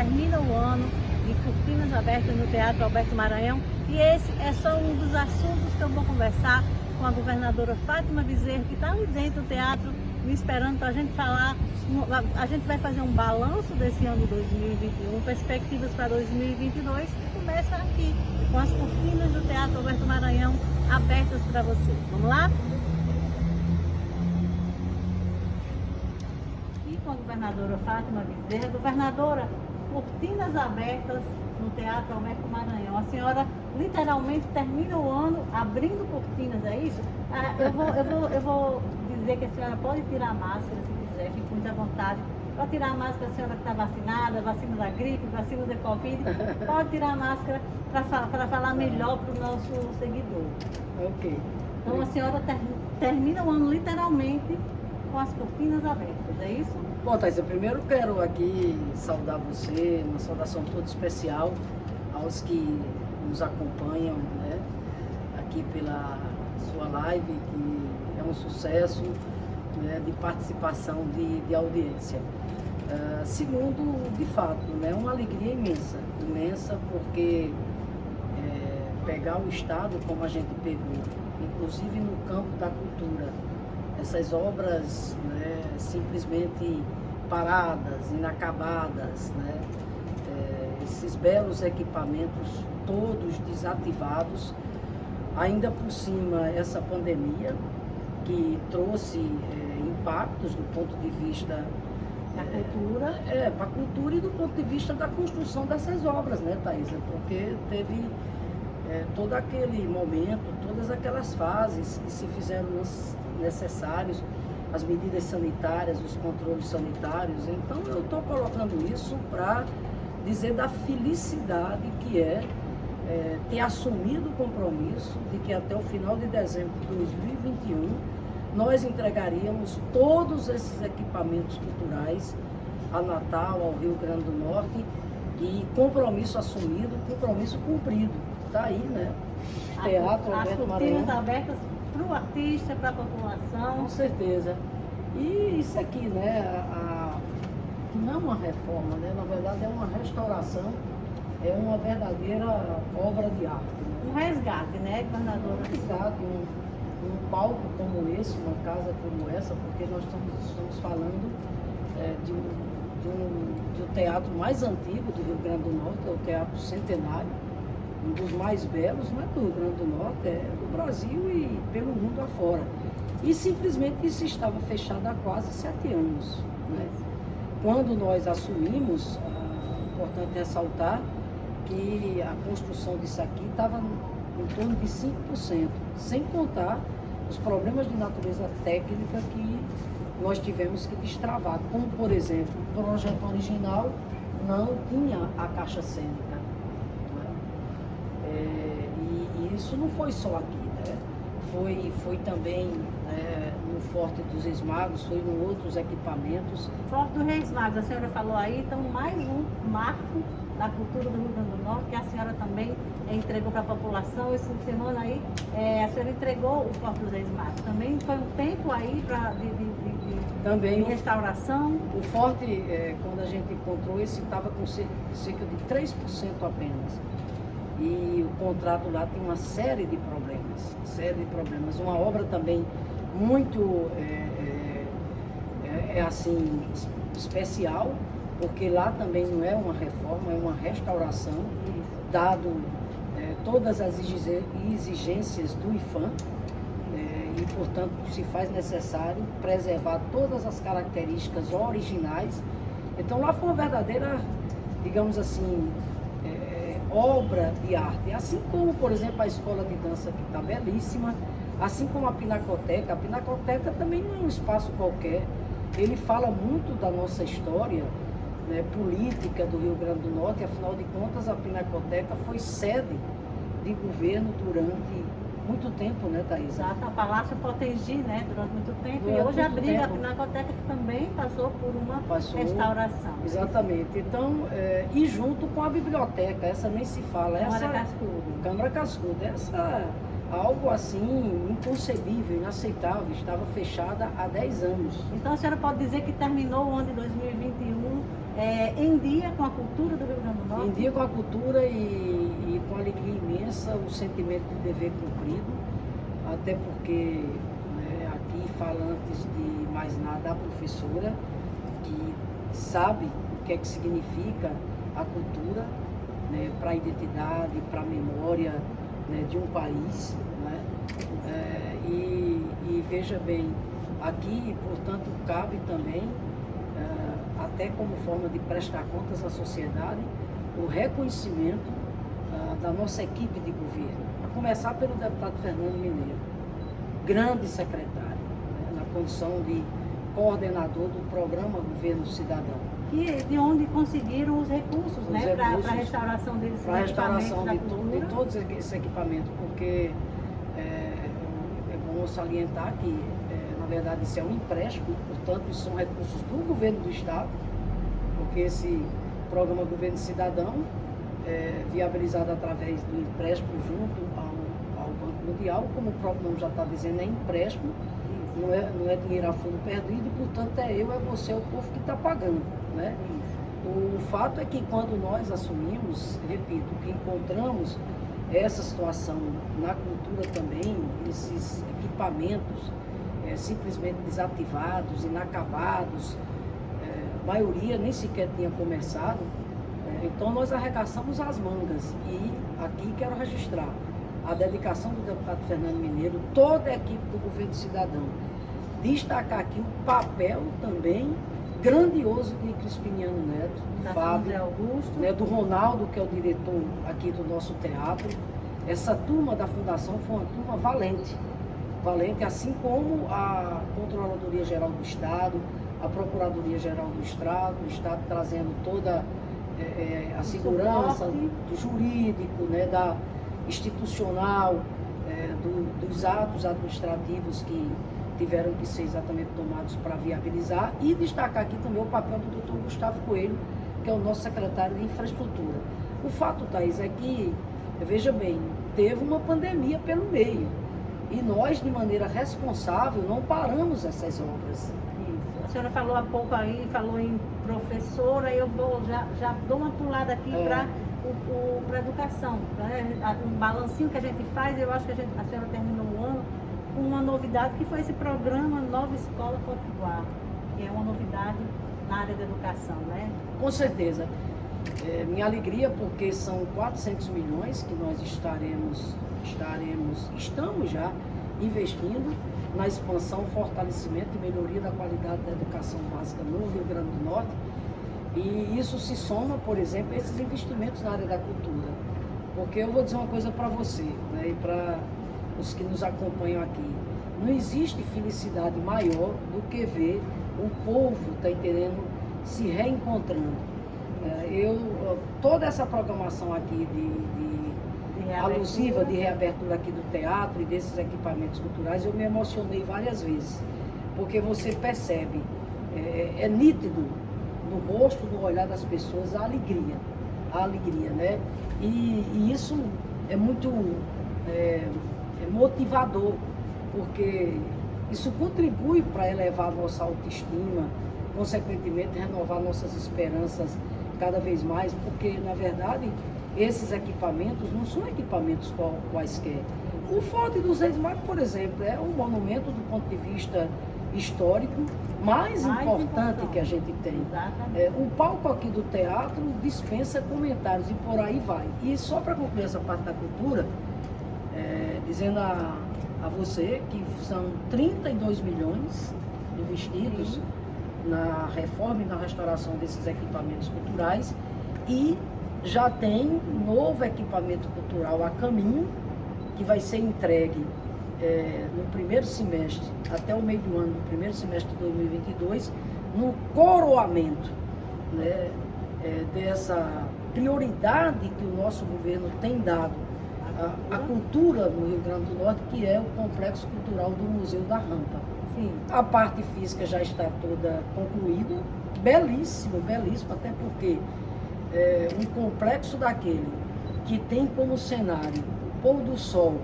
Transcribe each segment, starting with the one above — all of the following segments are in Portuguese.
termina o ano de cortinas abertas no Teatro Alberto Maranhão, e esse é só um dos assuntos que eu vou conversar com a governadora Fátima Bezerra, que está ali dentro do teatro, me esperando para a gente falar. A gente vai fazer um balanço desse ano de 2021, perspectivas para 2022, que começa aqui, com as cortinas do Teatro Alberto Maranhão abertas para você. Vamos lá? E com a governadora Fátima Bezerra. Governadora, cortinas abertas no Teatro Alberto Maranhão. A senhora literalmente termina o ano abrindo cortinas, é isso? Eu vou dizer que a senhora pode tirar a máscara se quiser, fique muito à vontade. Pode tirar a máscara, a senhora que está vacinada, vacina da gripe, vacina da Covid, pode tirar a máscara para falar melhor para o nosso seguidor. Ok. Então a senhora termina o ano literalmente com as cortinas abertas, é isso? Bom, Thaís, eu primeiro quero aqui saudar você, uma saudação toda especial aos que nos acompanham, né, aqui pela sua live, que é um sucesso, né, de participação, de audiência. Segundo, de fato, né, uma alegria imensa, porque pegar o Estado como a gente pegou, inclusive no campo da cultura, essas obras, né, simplesmente paradas, inacabadas, né, esses belos equipamentos todos desativados, ainda por cima essa pandemia que trouxe impactos do ponto de vista da cultura. Para a cultura e do ponto de vista da construção dessas obras, né, Thaisa? Porque teve todo aquele momento, todas aquelas fases que se fizeram necessários, as medidas sanitárias, os controles sanitários. Então eu estou colocando isso para dizer da felicidade que ter assumido o compromisso de que até o final de dezembro de 2021 nós entregaríamos todos esses equipamentos culturais a Natal, ao Rio Grande do Norte, e compromisso assumido, compromisso cumprido. Está aí, né? Teatro Alberto Maranhão. As cortinas abertas para o artista, para a população. Com certeza. E isso aqui, né? Não é uma reforma, né? Na verdade é uma restauração, é uma verdadeira obra de arte. Né? Um resgate, né, governadora? Um resgate, um palco como esse, uma casa como essa, porque nós estamos falando de um teatro mais antigo do Rio Grande do Norte, é o Teatro Centenário, um dos mais belos, não é do Rio Grande do Norte, é do Brasil e pelo mundo afora. E simplesmente isso estava fechado há quase 7 anos. Né? Quando nós assumimos, é importante ressaltar que a construção disso aqui estava em torno de 5%, sem contar os problemas de natureza técnica que nós tivemos que destravar, como por exemplo, o projeto original não tinha a caixa cênica. E isso não foi só aqui, né? Foi também no Forte dos Reis Magos, foi em outros equipamentos. Forte dos Reis Magos, a senhora falou aí, então mais um marco da cultura do Rio Grande do Norte, que a senhora também entregou para a população. Esse fim de semana aí, a senhora entregou o Forte dos Reis Magos. Também foi um tempo aí de restauração. O Forte, quando a gente encontrou, esse estava com cerca de 3% apenas. E o contrato lá tem uma série de problemas. Uma obra também muito assim especial, porque lá também não é uma reforma, é uma restauração, dado todas as exigências do IPHAN, e portanto se faz necessário preservar todas as características originais. Então lá foi uma verdadeira, digamos assim, obra de arte, assim como, por exemplo, a escola de dança, que está belíssima, assim como a Pinacoteca também não é um espaço qualquer, ele fala muito da nossa história, né, política do Rio Grande do Norte. Afinal de contas, a Pinacoteca foi sede de governo durante muito tempo, né, Thaís? Exato, a Palácio Potengi, né, durante muito tempo, e hoje abriga a Pinacoteca, que também passou por uma restauração. Exatamente. Então, e junto com a biblioteca, essa nem se fala. Câmara Cascudo. Câmara Cascudo. algo assim inconcebível, inaceitável, estava fechada há 10 anos. Então a senhora pode dizer que terminou o ano de 2021 em dia com a cultura do Rio Grande do Norte? Em dia com a cultura e com alegria imensa, o sentimento de dever cumprido, até porque, né, aqui fala antes de mais nada a professora, que sabe o que é que significa a cultura, né, para a identidade, para a memória, né, de um país, né? E veja bem, aqui, portanto, cabe também, até como forma de prestar contas à sociedade, o reconhecimento da nossa equipe de governo, a começar pelo deputado Fernando Mineiro, grande secretário, né, na condição de coordenador do programa Governo Cidadão. De onde conseguiram os recursos, né, para a restauração deles, para a restauração de todos esses equipamentos, porque é bom salientar que, na verdade, isso é um empréstimo, portanto, isso são recursos do governo do Estado, porque esse programa Governo Cidadão é viabilizado através do empréstimo junto ao Banco Mundial, como o próprio nome já está dizendo, é empréstimo, não é dinheiro a fundo perdido, e, portanto, é você, o povo que está pagando, né? O fato é que quando nós assumimos, repito, que encontramos essa situação na cultura também, esses equipamentos simplesmente desativados, inacabados, a maioria nem sequer tinha começado, então nós arregaçamos as mangas. E aqui quero registrar a dedicação do deputado Fernando Mineiro, toda a equipe do Governo Cidadão. Destacar aqui o papel também grandioso de Crispiniano Neto, do Fábio Augusto, né, do Ronaldo, que é o diretor aqui do nosso teatro. Essa turma da Fundação foi uma turma valente, assim como a Controladoria Geral do Estado, a Procuradoria Geral do Estado trazendo toda a segurança do jurídico, né, da institucional, dos atos administrativos que tiveram que ser exatamente tomados para viabilizar, e destacar aqui também o papel do Dr. Gustavo Coelho, que é o nosso secretário de Infraestrutura. O fato, Thaís, é que, veja bem, teve uma pandemia pelo meio, e nós, de maneira responsável, não paramos essas obras. Isso. A senhora falou há pouco aí, falou em professora, eu vou, já dou uma pulada aqui para a educação, né? Um balancinho que a gente faz, eu acho que a senhora terminou o ano com uma novidade, que foi esse programa Nova Escola Potiguar, que é uma novidade na área da educação, né? Com certeza. Minha alegria, porque são 400 milhões que nós estamos já investindo na expansão, fortalecimento e melhoria da qualidade da educação básica no Rio Grande do Norte. E isso se soma, por exemplo, a esses investimentos na área da cultura. Porque eu vou dizer uma coisa para você, né, e para os que nos acompanham aqui. Não existe felicidade maior do que ver o povo, tá entendendo, se reencontrando. Toda essa programação aqui alusiva de reabertura aqui do teatro e desses equipamentos culturais, eu me emocionei várias vezes, porque você percebe, é nítido no rosto, no olhar das pessoas, a alegria, né? E isso é muito motivador, porque isso contribui para elevar a nossa autoestima, consequentemente renovar nossas esperanças cada vez mais, porque na verdade esses equipamentos não são equipamentos quaisquer. O Forte dos Reis Magos, por exemplo, é um monumento do ponto de vista histórico mais importante que a gente tem. O palco aqui do teatro dispensa comentários e por aí vai. E só para concluir essa parte da cultura, dizendo a você que são 32 milhões investidos na reforma e na restauração desses equipamentos culturais, e já tem novo equipamento cultural a caminho, que vai ser entregue no primeiro semestre, até o meio do ano, no primeiro semestre de 2022, no coroamento, né, dessa prioridade que o nosso governo tem dado à cultura no Rio Grande do Norte, que é o Complexo Cultural do Museu da Rampa. Sim. A parte física já está toda concluída, belíssimo, até porque um complexo daquele que tem como cenário o pôr do sol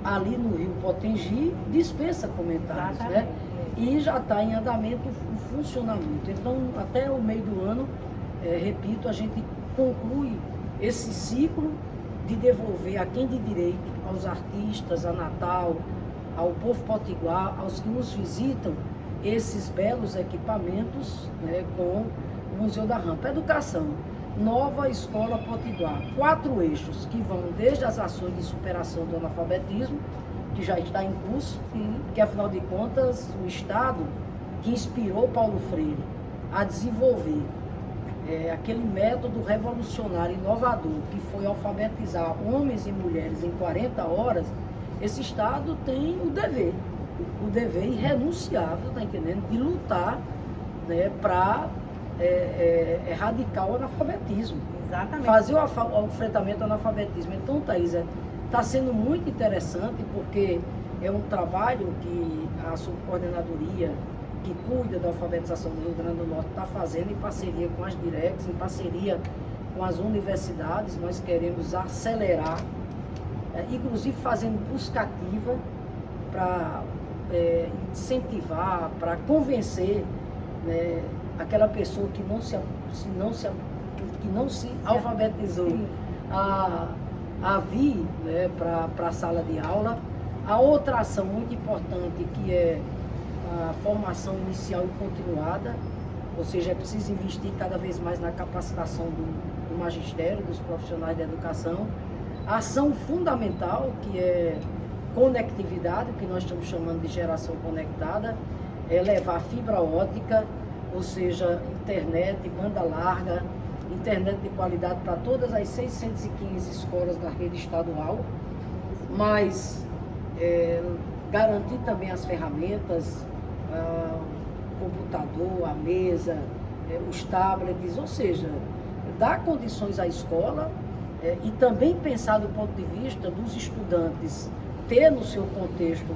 ali no Rio Potengi, dispensa comentários, né? E já está em andamento o funcionamento. Então, até o meio do ano, repito, a gente conclui esse ciclo de devolver a quem de direito, aos artistas, a Natal, ao povo potiguar, aos que nos visitam, esses belos equipamentos, né, com o Museu da Rampa. Educação, nova escola potiguar, 4 eixos que vão desde as ações de superação do analfabetismo, que já está em curso, que afinal de contas o Estado que inspirou Paulo Freire a desenvolver aquele método revolucionário, inovador, que foi alfabetizar homens e mulheres em 40 horas, esse Estado tem o dever irrenunciável, tá entendendo, de lutar, né, para erradicar o analfabetismo. Exatamente. Fazer o enfrentamento ao analfabetismo. Então, Thaisa, está sendo muito interessante, porque é um trabalho que a subcoordenadoria que cuida da alfabetização do Rio Grande do Norte está fazendo em parceria com as Directs, em parceria com as universidades. Nós queremos acelerar, inclusive fazendo busca ativa para incentivar, para convencer, né, aquela pessoa que não se alfabetizou a vir, né, para a sala de aula. A outra ação muito importante, que é a formação inicial e continuada, ou seja, é preciso investir cada vez mais na capacitação do magistério, dos profissionais da educação. A ação fundamental, que é conectividade, que nós estamos chamando de geração conectada, é levar fibra ótica, ou seja, internet, banda larga, internet de qualidade para todas as 615 escolas da rede estadual, mas garantir também as ferramentas, o computador, a mesa, os tablets, ou seja, dar condições à escola e também pensar do ponto de vista dos estudantes ter no seu contexto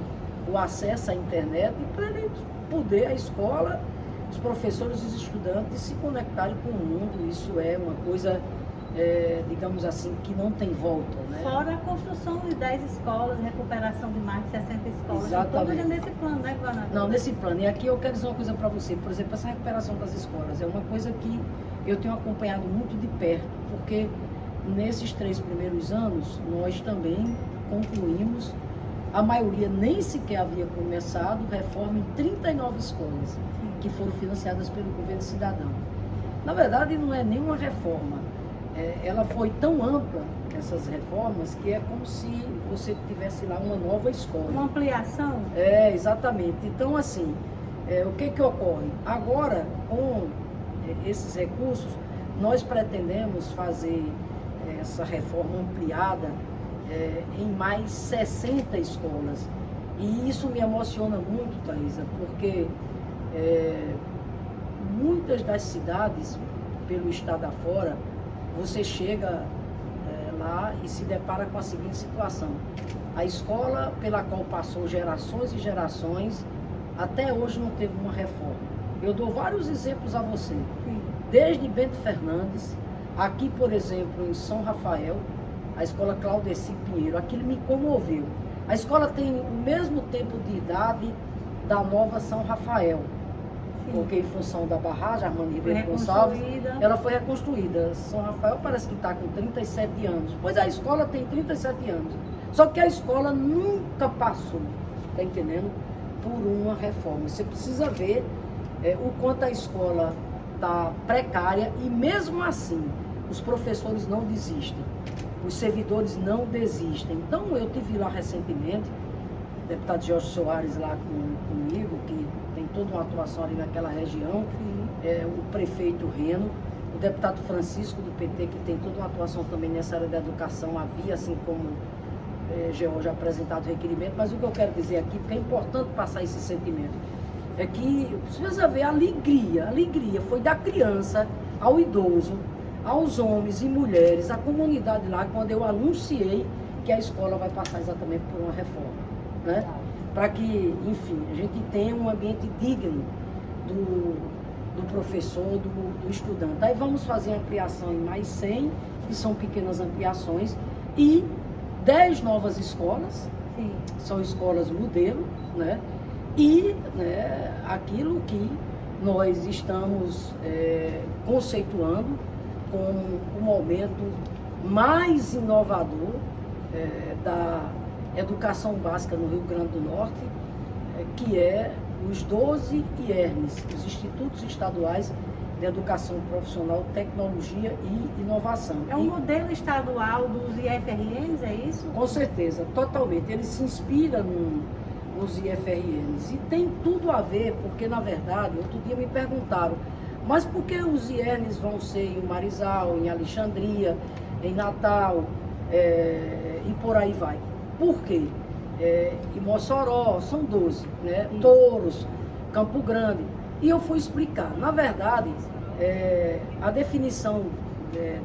o acesso à internet para ele poder, a escola, os professores e os estudantes se conectarem com o mundo. Isso é uma coisa, digamos assim, que não tem volta, né? Fora a construção de 10 escolas, recuperação de mais de 60 escolas. Exatamente. Tudo nesse plano, né, governador? Não, nesse plano. E aqui eu quero dizer uma coisa para você. Por exemplo, essa recuperação das escolas é uma coisa que eu tenho acompanhado muito de perto, porque nesses 3 primeiros anos nós também concluímos, a maioria nem sequer havia começado, reforma em 39 escolas que foram financiadas pelo governo cidadão. Na verdade, não é nenhuma reforma. Ela foi tão ampla, essas reformas, que é como se você tivesse lá uma nova escola. Uma ampliação? Exatamente. Então, assim, o que ocorre? Agora, com esses recursos, nós pretendemos fazer essa reforma ampliada em mais 60 escolas. E isso me emociona muito, Thaisa, porque muitas das cidades, pelo estado afora, você chega lá e se depara com a seguinte situação: a escola pela qual passou gerações e gerações, até hoje não teve uma reforma. Eu dou vários exemplos a você. Desde Bento Fernandes, aqui, por exemplo, em São Rafael, a escola Claudeci Pinheiro, aquilo me comoveu. A escola tem o mesmo tempo de idade da nova São Rafael, porque em função da barragem, Armando Ribeiro Gonçalves, ela foi reconstruída. São Rafael parece que está com 37 anos. Pois a escola tem 37 anos. Só que a escola nunca passou, tá entendendo? Por uma reforma. Você precisa ver o quanto a escola está precária e mesmo assim os professores não desistem. Os servidores não desistem. Então, eu tive lá recentemente, o deputado Jorge Soares lá comigo, que tem toda uma atuação ali naquela região, o prefeito Reno, o deputado Francisco do PT, que tem toda uma atuação também nessa área da educação, havia, assim como George, apresentado requerimento, mas o que eu quero dizer aqui, porque é importante passar esse sentimento, é que precisa ver a alegria foi da criança ao idoso, aos homens e mulheres, a comunidade lá, quando eu anunciei que a escola vai passar exatamente por uma reforma, né? Para que, enfim, a gente tenha um ambiente digno do professor, do estudante. Aí vamos fazer ampliação em mais 100, que são pequenas ampliações, e 10 novas escolas, Sim. São escolas modelo, né? E, né, aquilo que nós estamos conceituando como o momento mais inovador da educação básica no Rio Grande do Norte, que é os 12 IERNs, os Institutos Estaduais de Educação Profissional, Tecnologia e Inovação. É um modelo estadual dos IFRNs, é isso? Com certeza, totalmente. Ele se inspira nos IFRNs e tem tudo a ver, porque na verdade, outro dia me perguntaram, mas por que os IERNs vão ser em Marizal, em Alexandria, em Natal e por aí vai? Por quê? Em Mossoró, são 12, né? Touros, Campo Grande. E eu fui explicar. Na verdade, a definição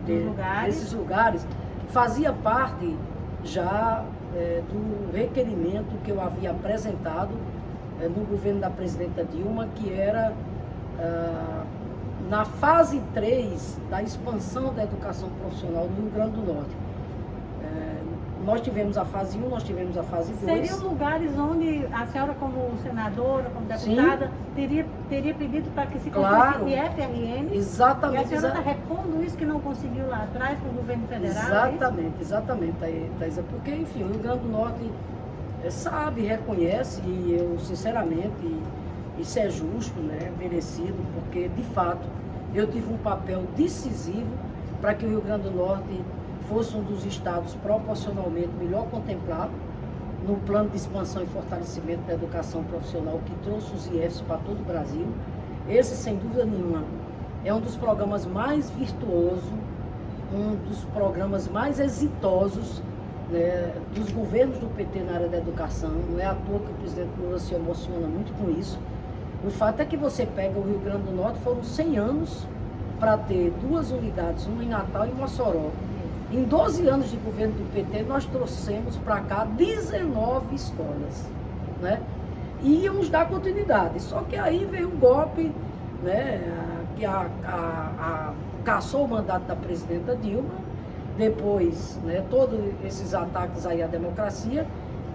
desses lugares fazia parte já do requerimento que eu havia apresentado no governo da presidenta Dilma, que era na fase 3 da expansão da educação profissional no Rio Grande do Norte. Nós tivemos a fase 1, nós tivemos a fase 2. Seriam lugares onde a senhora, como senadora, como deputada, teria pedido para que se construísse IFRN? Exatamente. E a senhora está repondo isso que não conseguiu lá atrás com o governo federal? Exatamente, Thaisa. Porque, enfim, o Rio Grande do Norte sabe, reconhece, e eu, sinceramente, isso é justo, né, merecido, porque, de fato, eu tive um papel decisivo para que o Rio Grande do Norte fosse um dos estados proporcionalmente melhor contemplado no plano de expansão e fortalecimento da educação profissional que trouxe os IEFs para todo o Brasil. Esse, sem dúvida nenhuma, é um dos programas mais virtuosos, um dos programas mais exitosos, né, dos governos do PT na área da educação. Não é à toa que o presidente Lula se emociona muito com isso. O fato é que você pega o Rio Grande do Norte, foram 100 anos para ter 2 unidades, uma em Natal e Mossoró. Em 12 anos de governo do PT, nós trouxemos para cá 19 escolas, né? E íamos dar continuidade. Só que aí veio um golpe, né? Que cassou o mandato da presidenta Dilma. Depois, né, todos esses ataques aí à democracia,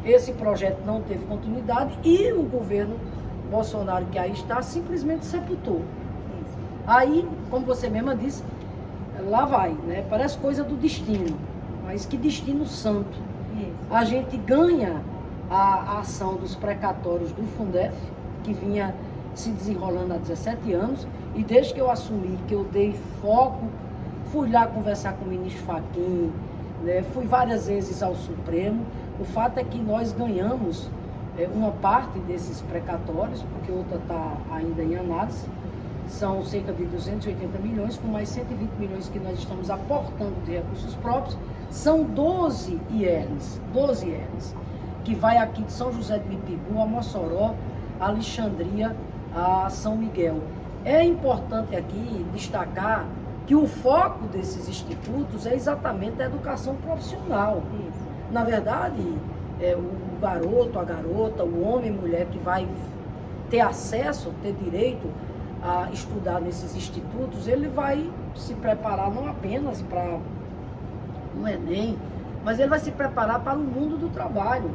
esse projeto não teve continuidade e o governo Bolsonaro, que aí está, simplesmente sepultou. Aí, como você mesma disse, lá vai, né? Parece coisa do destino, mas que destino santo. A gente ganha a ação dos precatórios do Fundef, que vinha se desenrolando há 17 anos, e desde que eu assumi, que eu dei foco, fui lá conversar com o ministro Fachin, né? Fui várias vezes ao Supremo. O fato é que nós ganhamos uma parte desses precatórios, porque outra está ainda em análise. São cerca de 280 milhões, com mais 120 milhões que nós estamos aportando de recursos próprios. São 12 IERNs, que vai aqui de São José de Mipibu a Mossoró, a Alexandria, a São Miguel. É importante aqui destacar que o foco desses institutos é exatamente a educação profissional. Na verdade, o garoto, a garota, o homem e mulher que vai ter acesso, ter direito a estudar nesses institutos, ele vai se preparar não apenas para um Enem, mas ele vai se preparar para o mundo do trabalho.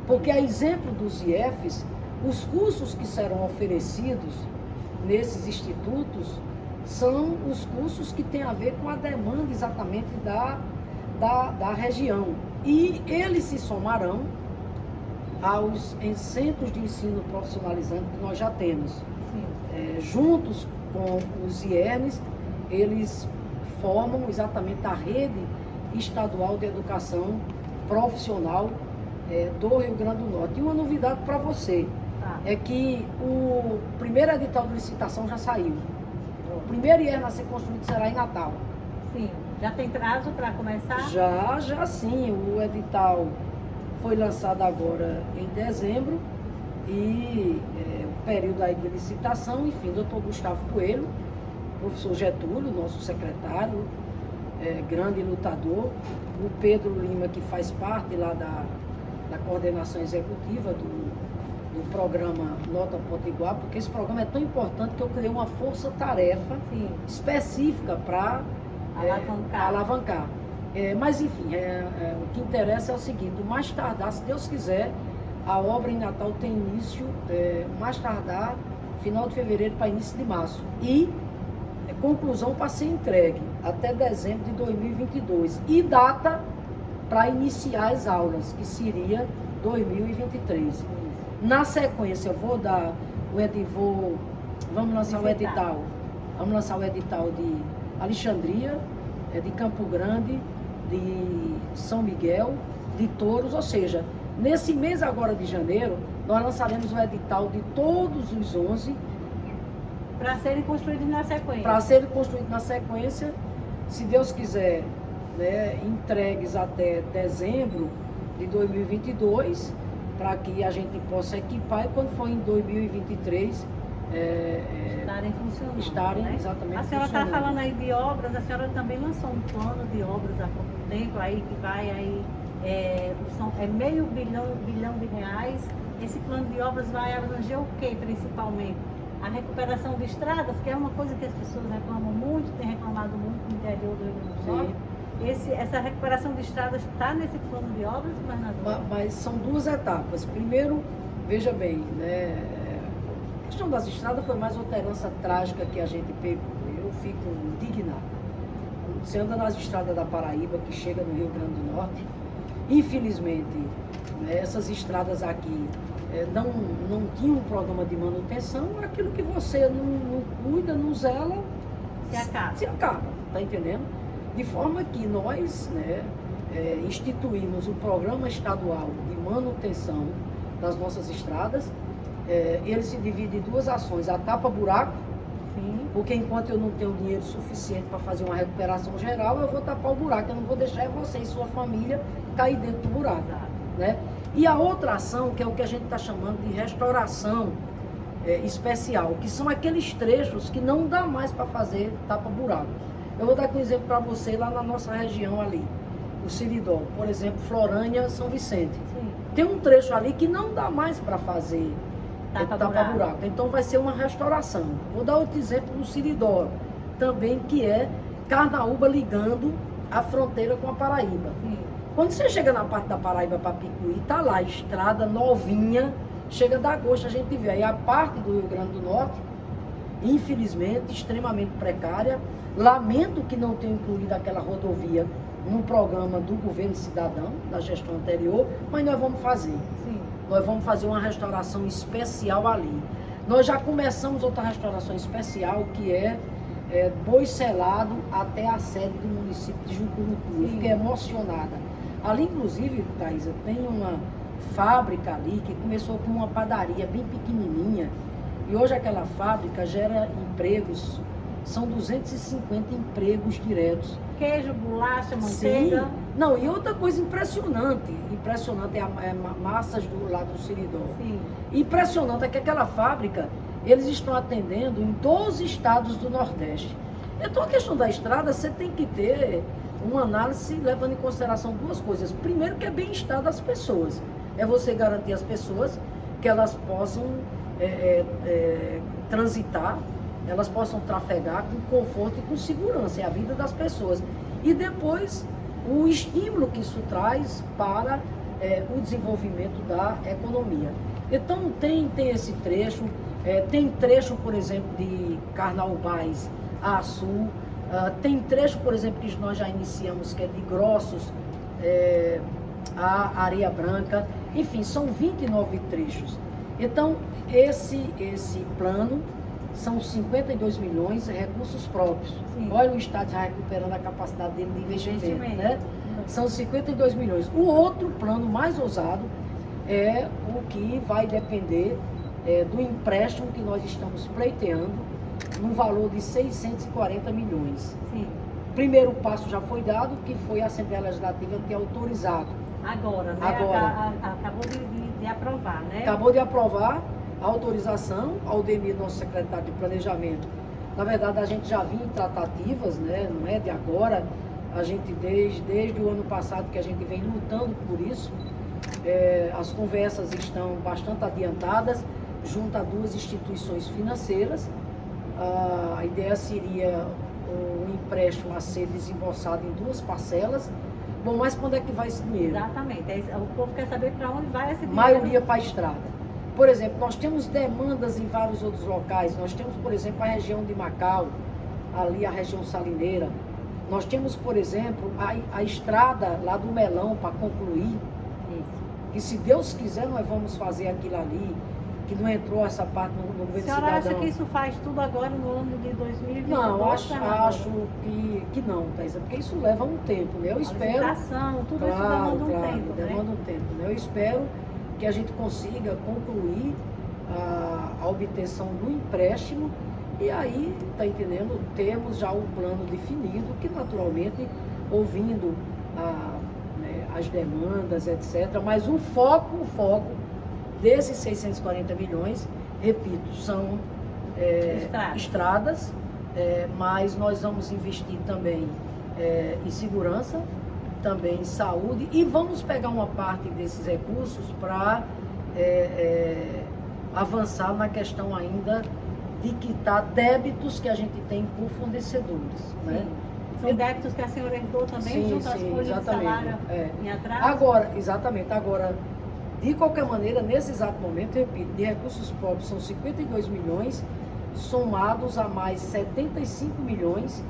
Porque, a exemplo dos IEFs, os cursos que serão oferecidos nesses institutos são os cursos que têm a ver com a demanda exatamente da região. E eles se somarão aos centros de ensino profissionalizante que nós já temos. Juntos com os IERNs, eles formam exatamente a rede estadual de educação profissional do Rio Grande do Norte. E uma novidade para você é que o primeiro edital de licitação já saiu. O primeiro IERN a ser construído será em Natal. Sim. Já tem prazo para começar? Já sim. O edital foi lançado agora em dezembro e o período aí de licitação, enfim, doutor Gustavo Coelho, professor Getúlio, nosso secretário, grande lutador, o Pedro Lima, que faz parte lá da coordenação executiva do programa Nota Potiguar, porque esse programa é tão importante que eu criei uma força-tarefa específica para alavancar. Mas enfim, o que interessa é o seguinte, o mais tardar, se Deus quiser, a obra em Natal tem início, mais tardar, final de fevereiro para início de março. E conclusão para ser entregue até dezembro de 2022. E data para iniciar as aulas, que seria 2023. Na sequência, eu vou dar vamos lançar o edital. Vamos lançar o edital de Alexandria, de Campo Grande, de São Miguel, de Touros, ou seja, nesse mês agora de janeiro, nós lançaremos o edital de todos os 11 para serem construídos na sequência. Para serem construídos na sequência, se Deus quiser, né, entregues até dezembro de 2022, para que a gente possa equipar e quando for em 2023 estarem funcionando. Estarem, né? exatamente. A senhora está falando aí de obras, a senhora também lançou um plano de obras há pouco tempo aí que vai aí, meio bilhão de reais. Esse plano de obras vai abranger o que principalmente? A recuperação de estradas, que é uma coisa que as pessoas reclamam muito, tem reclamado muito no interior do Rio Grande do Norte. Essa recuperação de estradas está nesse plano de obras, governador? Mas são duas etapas. Primeiro, veja bem, né, a questão das estradas foi mais outra herança trágica que a gente pegou. Eu fico indignado. Você anda nas estradas da Paraíba, que chega no Rio Grande do Norte, infelizmente, né, essas estradas aqui não tinham um programa de manutenção, aquilo que você não cuida, não zela, se acaba, tá entendendo? De forma que nós, né, instituímos um programa estadual de manutenção das nossas estradas. Ele se divide em duas ações, a tapa-buraco, porque enquanto eu não tenho dinheiro suficiente para fazer uma recuperação geral, eu vou tapar o buraco, eu não vou deixar você e sua família cair dentro do buraco, né? E a outra ação, que é o que a gente está chamando de restauração especial, que são aqueles trechos que não dá mais para fazer tapa-buraco. Eu vou dar aqui um exemplo para você lá na nossa região ali, o Seridó, por exemplo, Florânia, São Vicente. Sim. Tem um trecho ali que não dá mais para fazer tapa-buraco. Então vai ser uma restauração. Vou dar outro exemplo no Seridó, também, que é Carnaúba ligando a fronteira com a Paraíba. Sim. Quando você chega na parte da Paraíba para Picuí, tá lá, estrada novinha, chega da gosto, a gente vê. Aí a parte do Rio Grande do Norte, infelizmente, extremamente precária. Lamento que não tenha incluído aquela rodovia no programa do governo cidadão, da gestão anterior, mas nós vamos fazer. Sim. Nós vamos fazer uma restauração especial ali. Nós já começamos outra restauração especial, que é Boi Selado até a sede do município de Jucurutu. Eu fiquei emocionada. Ali, inclusive, Thaisa, tem uma fábrica ali que começou com uma padaria bem pequenininha e hoje aquela fábrica gera empregos, são 250 empregos diretos. Queijo, bolacha, manteiga. Sim. Não, e outra coisa impressionante é massas lá do Seridó. Sim. Impressionante é que aquela fábrica, eles estão atendendo em 12 estados do Nordeste. Então a questão da estrada, você tem que ter uma análise levando em consideração duas coisas. Primeiro, que é bem-estar das pessoas. É você garantir às pessoas que elas possam transitar, elas possam trafegar com conforto e com segurança, é a vida das pessoas. E depois, o estímulo que isso traz para o desenvolvimento da economia. Então, tem esse trecho, tem trecho, por exemplo, de Carnaubais a Açu, tem trecho, por exemplo, que nós já iniciamos, que é de Grossos a Areia Branca, enfim, são 29 trechos. Então, esse plano são 52 milhões de recursos próprios. Sim. Olha o Estado já recuperando a capacidade dele de investimento, né? São 52 milhões. O outro plano mais ousado é o que vai depender do empréstimo que nós estamos pleiteando, no valor de 640 milhões. Sim. Primeiro passo já foi dado, que foi a Assembleia Legislativa ter autorizado. Agora, né? Agora. Acabou de aprovar, né? Acabou de aprovar a autorização. Aldemir, nosso secretário de Planejamento. Na verdade, a gente já vinha em tratativas, né? Não é de agora. A gente, desde o ano passado, que a gente vem lutando por isso. As conversas estão bastante adiantadas, junto a duas instituições financeiras. A ideia seria o empréstimo a ser desembolsado em 2 parcelas. Bom, mas quando é que vai esse dinheiro? Exatamente. O povo quer saber para onde vai esse dinheiro. Maioria para a estrada. Por exemplo, nós temos demandas em vários outros locais. Nós temos, por exemplo, a região de Macau, ali a região salineira. Nós temos, por exemplo, a estrada lá do Melão para concluir. Isso. Que se Deus quiser, nós vamos fazer aquilo ali, que não entrou essa parte no governo A senhora cidadão. acha que isso faz tudo agora no ano de 2022? Não, acho que não, Thaisa, porque isso leva um tempo, né? Eu espero. Tudo isso demanda um tempo, né? Demanda um tempo, né? Eu espero que a gente consiga concluir a obtenção do empréstimo e aí, tá entendendo? Temos já um plano definido que naturalmente, ouvindo as demandas, etc. Mas o foco desses 640 milhões, repito, são estradas, mas nós vamos investir também em segurança, também em saúde e vamos pegar uma parte desses recursos para avançar na questão ainda de quitar débitos que a gente tem com fornecedores, né? São débitos que a senhora herdou também, junto às folhas de salário em atraso? Agora, de qualquer maneira, nesse exato momento, eu repito, de recursos próprios são 52 milhões, somados a mais 75 milhões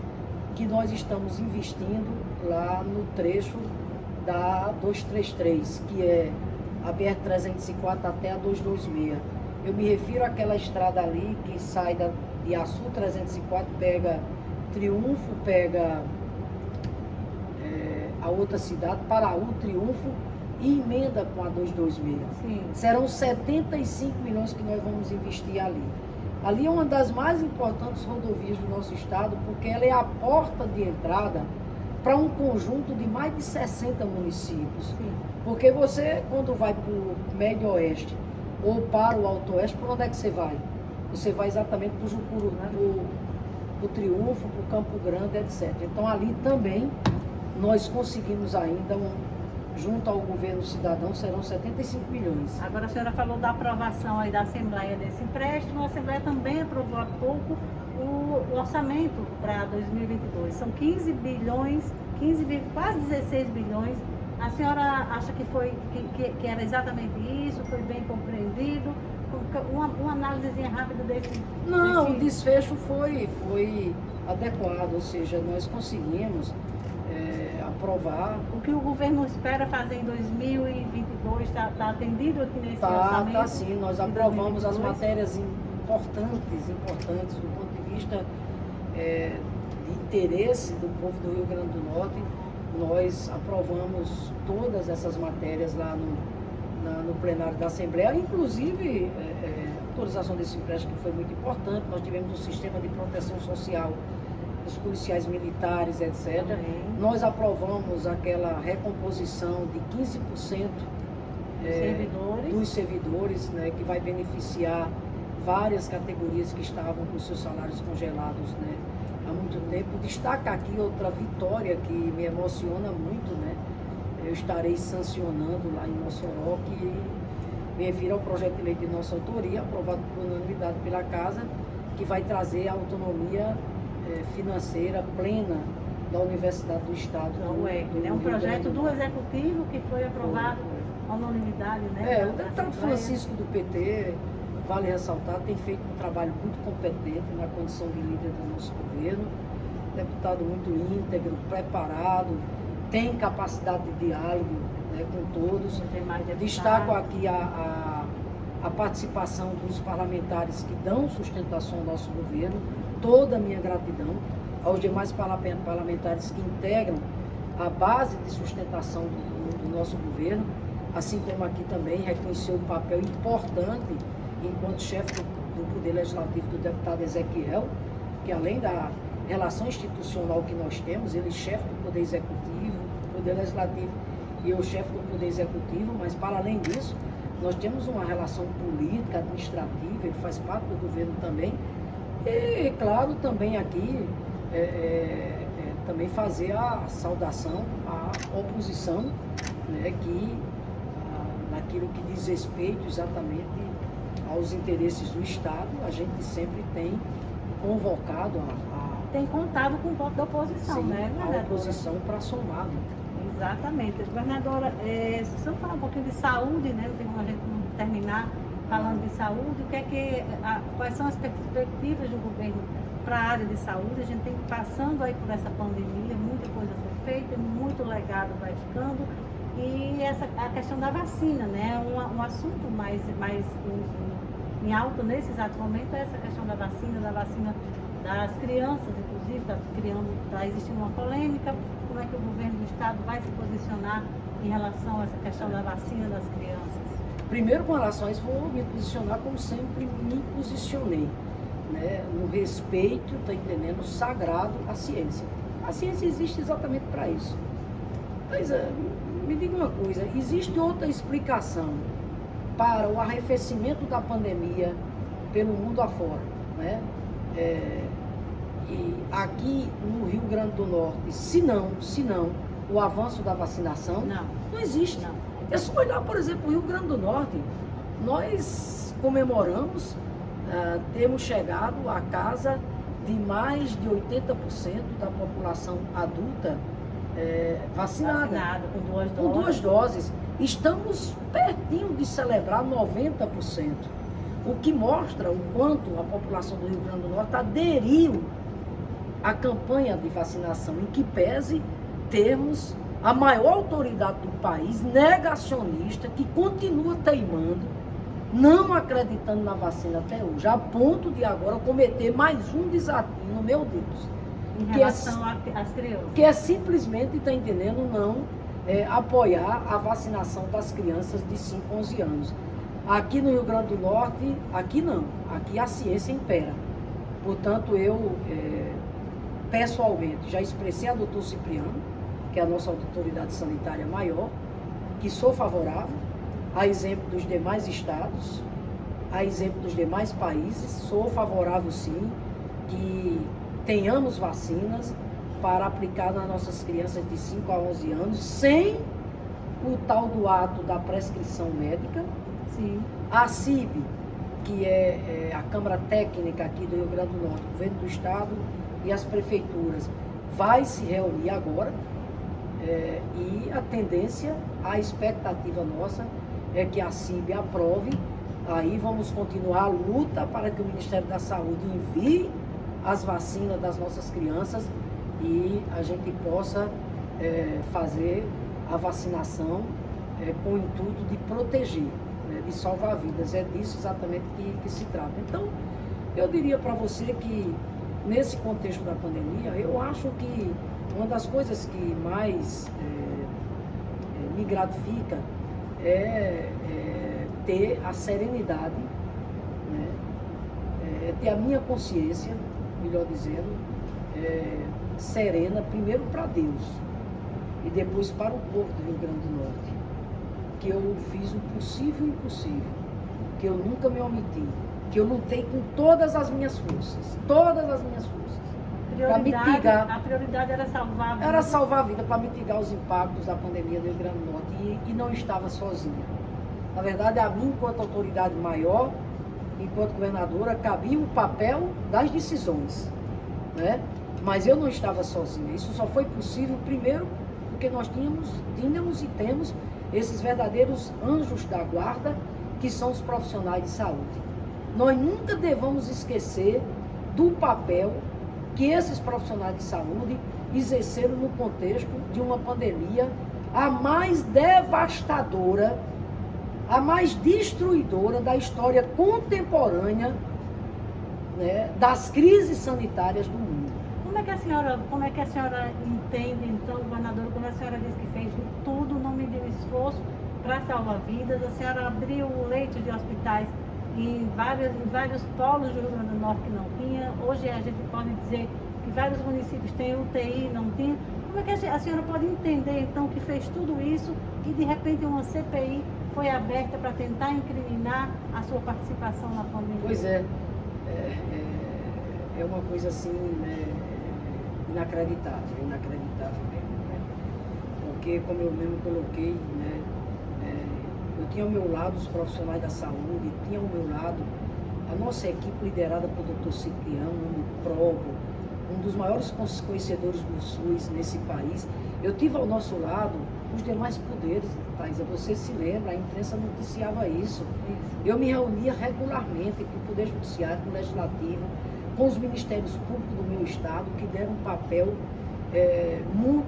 que nós estamos investindo lá no trecho da 233, que é a BR-304 até a 226. Eu me refiro àquela estrada ali que sai de Açu 304, pega Triunfo, pega a outra cidade, Paraú, Triunfo, e emenda com a 226. Sim. Serão 75 milhões que nós vamos investir ali. Ali é uma das mais importantes rodovias do nosso estado, porque ela é a porta de entrada para um conjunto de mais de 60 municípios. Sim. Porque você, quando vai para o Médio Oeste ou para o Alto Oeste, por onde é que você vai? Você vai exatamente para o Jucuru, para o Triunfo, para o Campo Grande, etc. Então ali também nós conseguimos ainda, junto ao governo cidadão, serão 75 milhões. Agora a senhora falou da aprovação aí da Assembleia desse empréstimo. A Assembleia também aprovou há pouco o orçamento para 2022. São 15 bilhões, quase 16 bilhões. A senhora acha que era exatamente isso? Foi bem compreendido? Uma análisezinha rápida desse... Não, o desfecho foi adequado, ou seja, nós conseguimos aprovar. O que o governo espera fazer em 2022 está atendido aqui nesse orçamento? Tá sim, nós aprovamos as matérias importantes do ponto de vista de interesse do povo do Rio Grande do Norte. Nós aprovamos todas essas matérias lá no plenário da Assembleia, inclusive a autorização desse empréstimo foi muito importante. Nós tivemos um sistema de proteção social dos policiais militares, etc. Nós aprovamos aquela recomposição de 15% dos servidores, né, que vai beneficiar várias categorias que estavam com seus salários congelados, né, há muito tempo. Destaca aqui outra vitória que me emociona muito, né? Eu estarei sancionando lá em Mossoró, que me refiro ao projeto de lei de nossa autoria, aprovado por unanimidade pela Casa, que vai trazer a autonomia financeira plena da Universidade do Estado. É um projeto do Executivo que foi aprovado à unanimidade, né? O deputado Francisco do PT, vale ressaltar, tem feito um trabalho muito competente na condição de líder do nosso governo, deputado muito íntegro, preparado, tem capacidade de diálogo, né, com todos. Destaco aqui a participação dos parlamentares que dão sustentação ao nosso governo, toda a minha gratidão aos demais parlamentares que integram a base de sustentação do nosso governo, assim como aqui também reconheceu o papel importante enquanto chefe do Poder Legislativo do deputado Ezequiel, que além da relação institucional que nós temos, ele é chefe do Poder Executivo, Poder Legislativo e eu chefe do Poder Executivo, mas para além disso, nós temos uma relação política, administrativa, ele faz parte do governo também. E, claro, também aqui, também fazer a saudação à oposição, né, que naquilo que diz respeito exatamente aos interesses do Estado, a gente sempre tem convocado Tem contado com o voto da oposição, sim, né, a governadora? oposição para somar. Né? Exatamente. Governadora, se você falar um pouquinho de saúde, né? Tem uma gente não terminar falando de saúde, quais são as perspectivas do governo para a área de saúde? A gente tem passando aí por essa pandemia, muita coisa foi feita, muito legado vai ficando. E a questão da vacina, né? Um assunto mais em alto nesse exato momento é essa questão da vacina das crianças, inclusive, está existindo uma polêmica. Como é que o governo do estado vai se posicionar em relação a essa questão da vacina das crianças? Primeiro, com relação a isso, vou me posicionar como sempre me posicionei, né? No respeito, tá entendendo, sagrado à ciência. A ciência existe exatamente para isso. Mas me diga uma coisa, existe outra explicação para o arrefecimento da pandemia pelo mundo afora, né? E aqui no Rio Grande do Norte, se não o avanço da vacinação, não existe. Não. É só olhar, por exemplo, o Rio Grande do Norte. Nós comemoramos termos chegado à casa de mais de 80% da população adulta vacinada. Com 2 doses. Estamos pertinho de celebrar 90%. O que mostra o quanto a população do Rio Grande do Norte aderiu à campanha de vacinação, em que pese termos a maior autoridade do país negacionista, que continua teimando, não acreditando na vacina até hoje, a ponto de agora cometer mais um desatino, meu Deus. Em relação às crianças. Que é simplesmente, está entendendo, não apoiar a vacinação das crianças de 5 a 11 anos. Aqui no Rio Grande do Norte, aqui não. Aqui a ciência impera. Portanto, eu pessoalmente já expressei a doutor Cipriano, que é a nossa autoridade sanitária maior, que sou favorável, a exemplo dos demais estados, a exemplo dos demais países, sou favorável sim que tenhamos vacinas para aplicar nas nossas crianças de 5 a 11 anos, sem o tal do ato da prescrição médica. Sim. A CIB, que é a Câmara Técnica aqui do Rio Grande do Norte, o governo do estado e as prefeituras, vai se reunir agora, e a tendência, a expectativa nossa é que a CIB aprove. Aí vamos continuar a luta para que o Ministério da Saúde envie as vacinas das nossas crianças e a gente possa fazer a vacinação com o intuito de proteger, né, de salvar vidas. É disso exatamente que se trata. Então, eu diria para você que, nesse contexto da pandemia, eu acho que uma das coisas que mais me gratifica é ter a serenidade, né, ter a minha consciência, melhor dizendo, serena, primeiro para Deus e depois para o povo do Rio Grande do Norte, que eu fiz o possível e o impossível, que eu nunca me omiti, que eu lutei com todas as minhas forças, para mitigar. A prioridade era salvar a vida. Era salvar a vida, para mitigar os impactos da pandemia do Rio Grande do Norte, e não estava sozinha. Na verdade, a mim, enquanto autoridade maior, enquanto governadora, cabia o papel das decisões, né? Mas eu não estava sozinha. Isso só foi possível, primeiro, porque nós tínhamos e temos esses verdadeiros anjos da guarda, que são os profissionais de saúde. Nós nunca devemos esquecer do papel que esses profissionais de saúde exerceram no contexto de uma pandemia, a mais devastadora, a mais destruidora da história contemporânea, né, das crises sanitárias do mundo. Como é que a senhora entende, então, governadora, quando a senhora diz que fez tudo, não mediu esforço para salvar vidas? A senhora abriu leitos de hospitais em vários polos do Rio Grande do Norte que não tinha. Hoje a gente pode dizer que vários municípios têm UTI, não tinha. Como é que a senhora pode entender, então, que fez tudo isso e, de repente, uma CPI foi aberta para tentar incriminar a sua participação na pandemia? Pois é uma coisa assim, né, inacreditável mesmo, né? Porque, como eu mesmo coloquei, né, eu tinha ao meu lado os profissionais da saúde, tinha ao meu lado a nossa equipe liderada pelo Dr. Cipriano, Probo, um dos maiores conhecedores do SUS nesse país, eu tive ao nosso lado os demais poderes, Thaisa, você se lembra, a imprensa noticiava isso. Eu me reunia regularmente com o Poder Judiciário, com o Legislativo, com os Ministérios Públicos do meu Estado, que deram um papel,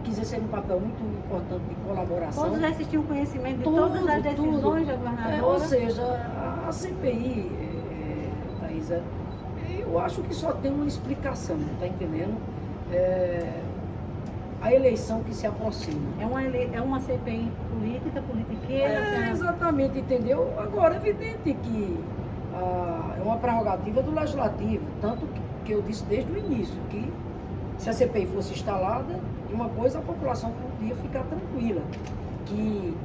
quis dizer, um papel muito importante de colaboração. Todos esses tinham conhecimento de todas as decisões da governadora? Ou seja, a CPI, Thaisa, eu acho que só tem uma explicação, está entendendo? A eleição que se aproxima. É uma CPI política, politiqueira? Exatamente, entendeu? Agora, é evidente que é uma prerrogativa do Legislativo, tanto que eu disse desde o início, que se a CPI fosse instalada, uma coisa a população podia ficar tranquila, que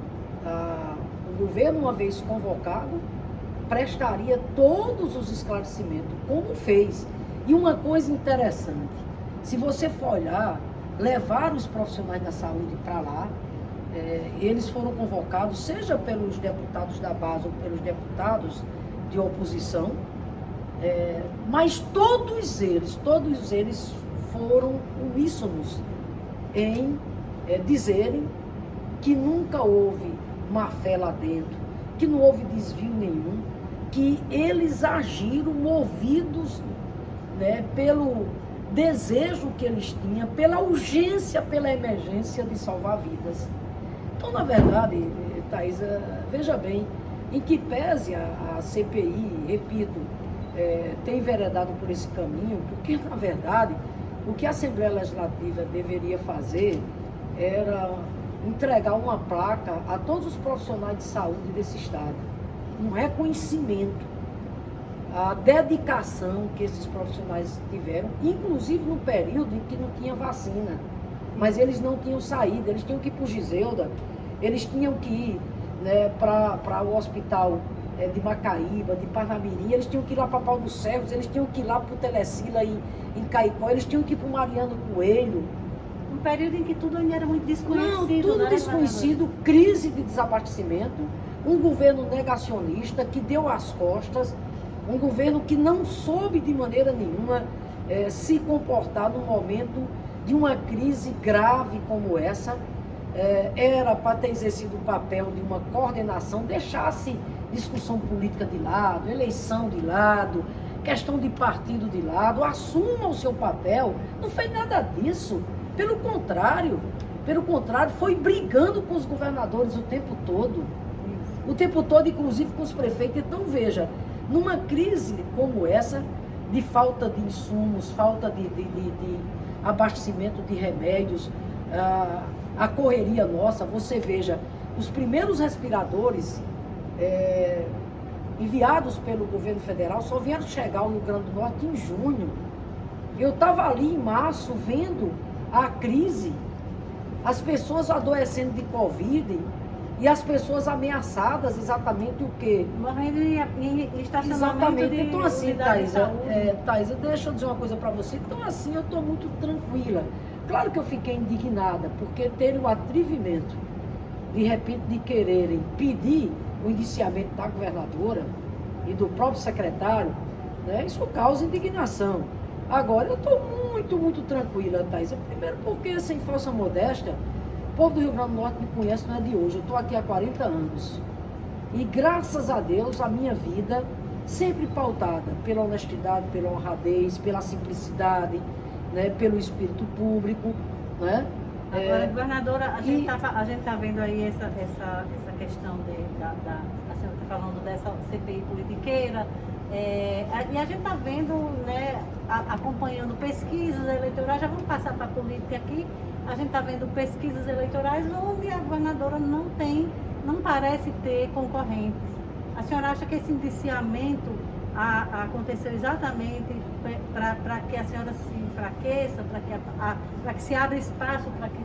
o governo, uma vez convocado, prestaria todos os esclarecimentos, como fez. E uma coisa interessante, se você for olhar, levar os profissionais da saúde para lá, eles foram convocados, seja pelos deputados da base ou pelos deputados de oposição, mas todos eles foram uníssonos em dizerem que nunca houve má fé lá dentro, que não houve desvio nenhum, que eles agiram movidos, né, pelo desejo que eles tinham, pela urgência, pela emergência de salvar vidas. Então, na verdade, Thaisa, veja bem, em que pese a CPI, repito, tem enveredado por esse caminho, porque, na verdade, o que a Assembleia Legislativa deveria fazer era entregar uma placa a todos os profissionais de saúde desse Estado, um reconhecimento, a dedicação que esses profissionais tiveram, inclusive no período em que não tinha vacina, mas eles não tinham saído, eles tinham que ir para o Giseuda, eles tinham que ir, né, para o hospital de Macaíba, de Parnamirim, eles tinham que ir lá para Pau dos Ferros, eles tinham que ir lá para o Telecila em Caicó, eles tinham que ir para o Mariano Coelho. Um período em que tudo ainda era muito desconhecido. Não, tudo desconhecido, crise de desabastecimento, um governo negacionista que deu as costas, um governo que não soube de maneira nenhuma se comportar no momento de uma crise grave como essa. Era para ter exercido o papel de uma coordenação, deixasse discussão política de lado, eleição de lado, questão de partido de lado, assuma o seu papel. Não fez nada disso. Pelo contrário, foi brigando com os governadores o tempo todo, inclusive com os prefeitos. Então, veja, numa crise como essa, de falta de insumos, falta de abastecimento de remédios, a correria nossa, você veja, os primeiros respiradores enviados pelo governo federal só vieram chegar ao Rio Grande do Norte em junho. Eu estava ali em março vendo a crise, as pessoas adoecendo de Covid e as pessoas ameaçadas, exatamente o quê? Morrendo em estacionamento. Exatamente. Então, assim, Thaisa, deixa eu dizer uma coisa para você. Então, assim, eu estou muito tranquila. Claro que eu fiquei indignada, porque ter o atrevimento, de repente, de quererem pedir o indiciamento da governadora e do próprio secretário, né, isso causa indignação. Agora, eu estou muito, muito tranquila, Thaisa. Primeiro porque, sem falsa modéstia, o povo do Rio Grande do Norte me conhece, não é de hoje. Eu estou aqui há 40 anos. E, graças a Deus, a minha vida sempre pautada pela honestidade, pela honradez, pela simplicidade, né, pelo espírito público, né? Agora, governadora, a gente tá vendo aí essa questão a senhora está falando dessa CPI politiqueira, e a gente está vendo, né, acompanhando pesquisas eleitorais, já vamos passar para a política aqui, a gente está vendo pesquisas eleitorais onde a governadora não parece ter concorrentes. A senhora acha que esse indiciamento aconteceu exatamente para que a senhora se enfraqueça, para que se abra espaço, para que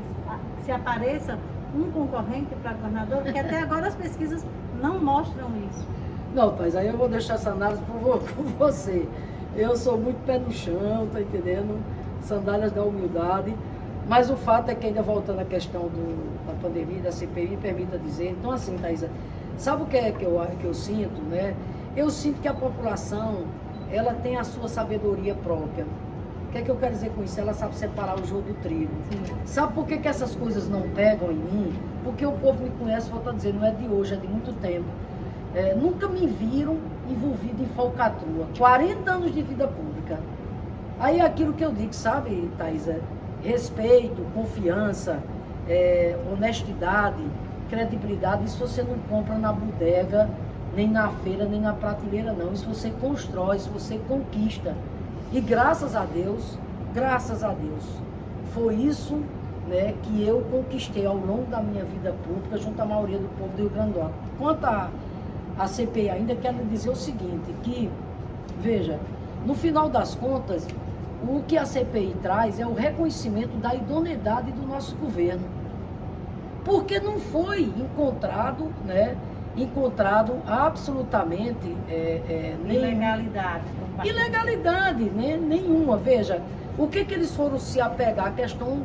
se apareça um concorrente para a governadora? Porque até agora as pesquisas não mostram isso. Não, Thais, aí eu vou deixar essa análise com você. Eu sou muito pé no chão, tá entendendo? Sandálias da humildade. Mas o fato é que, ainda voltando à questão da pandemia, da CPI, me permita dizer. Então, assim, Thaisa, sabe o que é que eu sinto, né? Eu sinto que a população, ela tem a sua sabedoria própria. O que é que eu quero dizer com isso? Ela sabe separar o joio do trigo. Sim. Sabe por que, que essas coisas não pegam em mim? Porque o povo me conhece, volto a dizer, não é de hoje, é de muito tempo. Nunca me viram envolvido em falcatrua. 40 anos de vida pública. Aí é aquilo que eu digo, sabe, Thaís? Respeito, confiança, honestidade, credibilidade, isso você não compra na bodega, nem na feira, nem na prateleira, não. Isso você constrói, isso você conquista. E graças a Deus, foi isso, né, que eu conquistei ao longo da minha vida pública, junto à maioria do povo do Rio Grande do Norte. Quanto à CPI, ainda quero dizer o seguinte, que, veja, no final das contas, o que a CPI traz é o reconhecimento da idoneidade do nosso governo. Porque não foi encontrado, né, absolutamente ilegalidade, né, nenhuma. Veja, o que eles foram se apegar à questão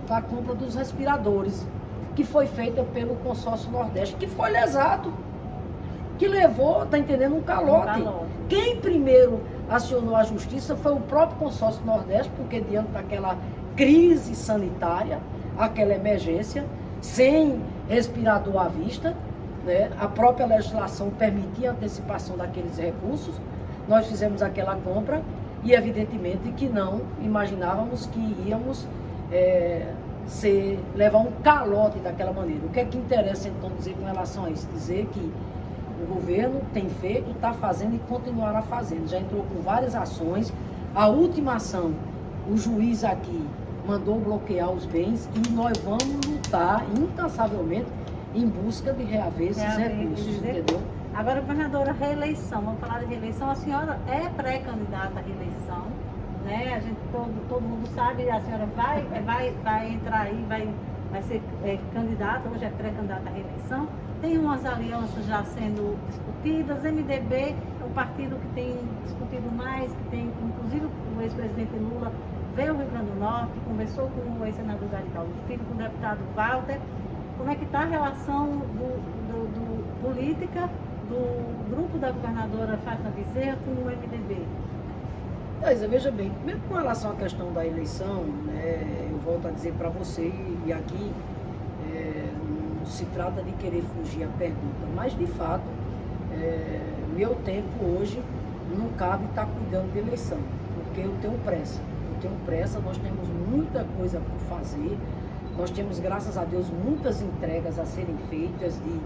da compra dos respiradores, que foi feita pelo consórcio Nordeste, que foi lesado, que levou, tá entendendo, um calote. Quem primeiro acionou a justiça foi o próprio consórcio Nordeste, porque diante daquela crise sanitária, aquela emergência, sem respirador à vista, né, a própria legislação permitia a antecipação daqueles recursos, nós fizemos aquela compra e evidentemente que não imaginávamos que íamos levar um calote daquela maneira. O que é que interessa então dizer com relação a isso? Dizer que o governo tem feito, está fazendo e continuará fazendo. Já entrou com várias ações. A última ação, o juiz aqui mandou bloquear os bens e nós vamos lutar incansavelmente em busca de reaver esses recursos, entendeu? Agora, governadora, reeleição, vamos falar de reeleição. A senhora é pré-candidata à reeleição, né? A gente, todo mundo sabe, a senhora vai entrar aí, vai ser candidata, hoje é pré-candidata à reeleição. Tem umas alianças já sendo discutidas. MDB é o partido que tem discutido mais, que tem, inclusive, o ex-presidente Lula veio ao Rio Grande do Norte, conversou com o ex-senador Garibaldo Filho, com o deputado Walter. Como é que está a relação do política do grupo da governadora Fátima Bezerra com o MDB? Mas veja bem, mesmo com relação à questão da eleição, né, eu volto a dizer para você, e aqui não se trata de querer fugir à pergunta, mas de fato, meu tempo hoje não cabe estar cuidando de eleição, porque eu tenho pressa, nós temos muita coisa por fazer, nós temos, graças a Deus, muitas entregas a serem feitas de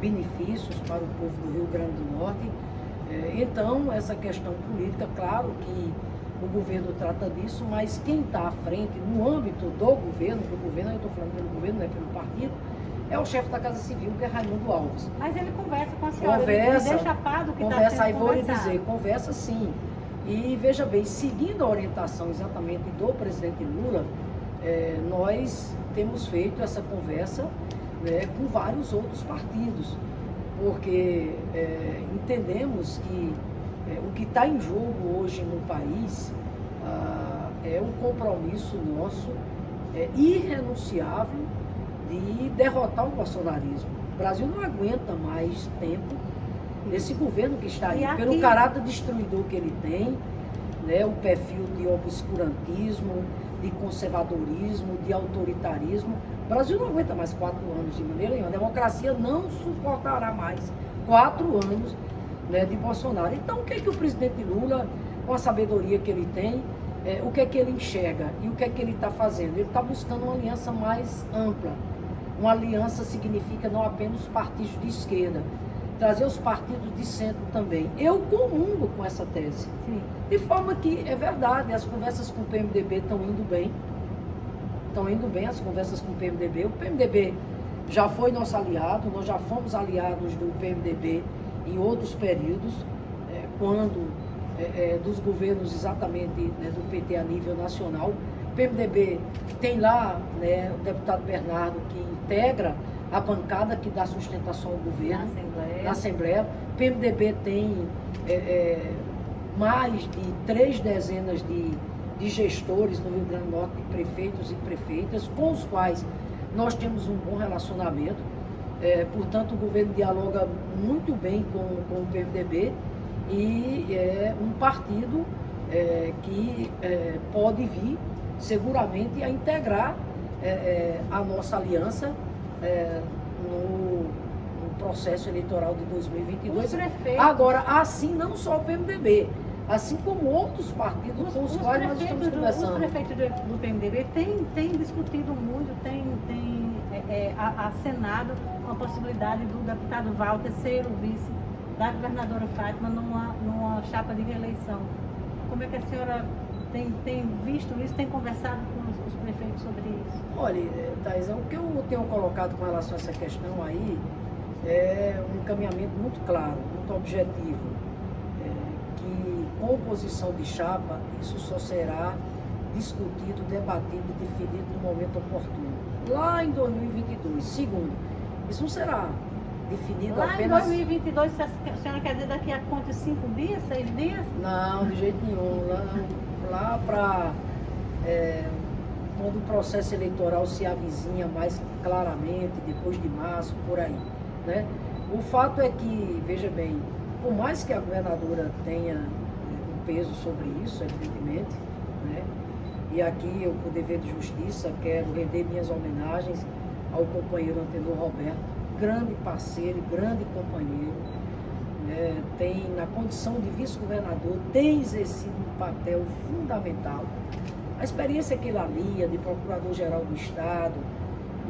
benefícios para o povo do Rio Grande do Norte. Então, essa questão política, claro que o governo trata disso, mas quem está à frente, no âmbito do governo, eu estou falando pelo governo, não é pelo partido, é o chefe da Casa Civil, que é Raimundo Alves. Mas ele conversa com a senhora, conversa, ele deixa pado que conversa, está aí sendo vou lhe conversado. dizer, conversa sim. E veja bem, seguindo a orientação exatamente do presidente Lula, nós temos feito essa conversa, né, com vários outros partidos, porque entendemos que o que está em jogo hoje no país é o compromisso nosso irrenunciável de derrotar o bolsonarismo. O Brasil não aguenta mais tempo desse governo que está aí, pelo caráter destruidor que ele tem, né, o perfil de obscurantismo, de conservadorismo, de autoritarismo. O Brasil não aguenta mais 4 anos de maneira nenhuma. A democracia não suportará mais 4 anos, né, de Bolsonaro. Então, o que é que o presidente Lula, com a sabedoria que ele tem, o que é que ele enxerga e o que é que ele está fazendo? Ele está buscando uma aliança mais ampla. Uma aliança significa não apenas os partidos de esquerda, trazer os partidos de centro também. Eu comungo com essa tese. Sim. De forma que, é verdade, as conversas com o PMDB estão indo bem. Estão indo bem as conversas com o PMDB. O PMDB já foi nosso aliado, nós já fomos aliados do PMDB em outros períodos, quando dos governos exatamente, né, do PT a nível nacional. O PMDB tem lá, né, o deputado Bernardo, que integra a bancada que dá sustentação ao governo na Assembleia. O PMDB tem mais de 3 dezenas de gestores no Rio Grande do Norte, de prefeitos e prefeitas, com os quais nós temos um bom relacionamento. Portanto, o governo dialoga muito bem com o PMDB e é um partido que pode vir seguramente a integrar a nossa aliança no processo eleitoral de 2022. Agora, assim não só o PMDB, assim como outros partidos com os quais nós estamos conversando. Os prefeitos do PMDB têm discutido muito, têm acenado com a possibilidade do deputado Walter ser o vice da governadora Fátima numa chapa de reeleição. Como é que a senhora tem visto isso, tem conversado com os prefeitos sobre isso? Olha, Thais, o que eu tenho colocado com relação a essa questão aí é um encaminhamento muito claro, muito objetivo, que composição de chapa, isso só será discutido, debatido e definido no momento oportuno. Lá em 2022. Segundo, isso não será definido lá apenas... Lá em 2022, a senhora quer dizer daqui a quantos? 5 dias, 6 dias? Não, de jeito nenhum. Lá para... quando o processo eleitoral se avizinha mais claramente, depois de março, por aí, né? O fato é que, veja bem, por mais que a governadora tenha um peso sobre isso, evidentemente, né? E aqui eu, por dever de justiça, quero render minhas homenagens ao companheiro Antenor Roberto, grande parceiro, grande companheiro, né? Tem, na condição de vice-governador, tem exercido um papel fundamental. A experiência que ele alia de procurador-geral do Estado,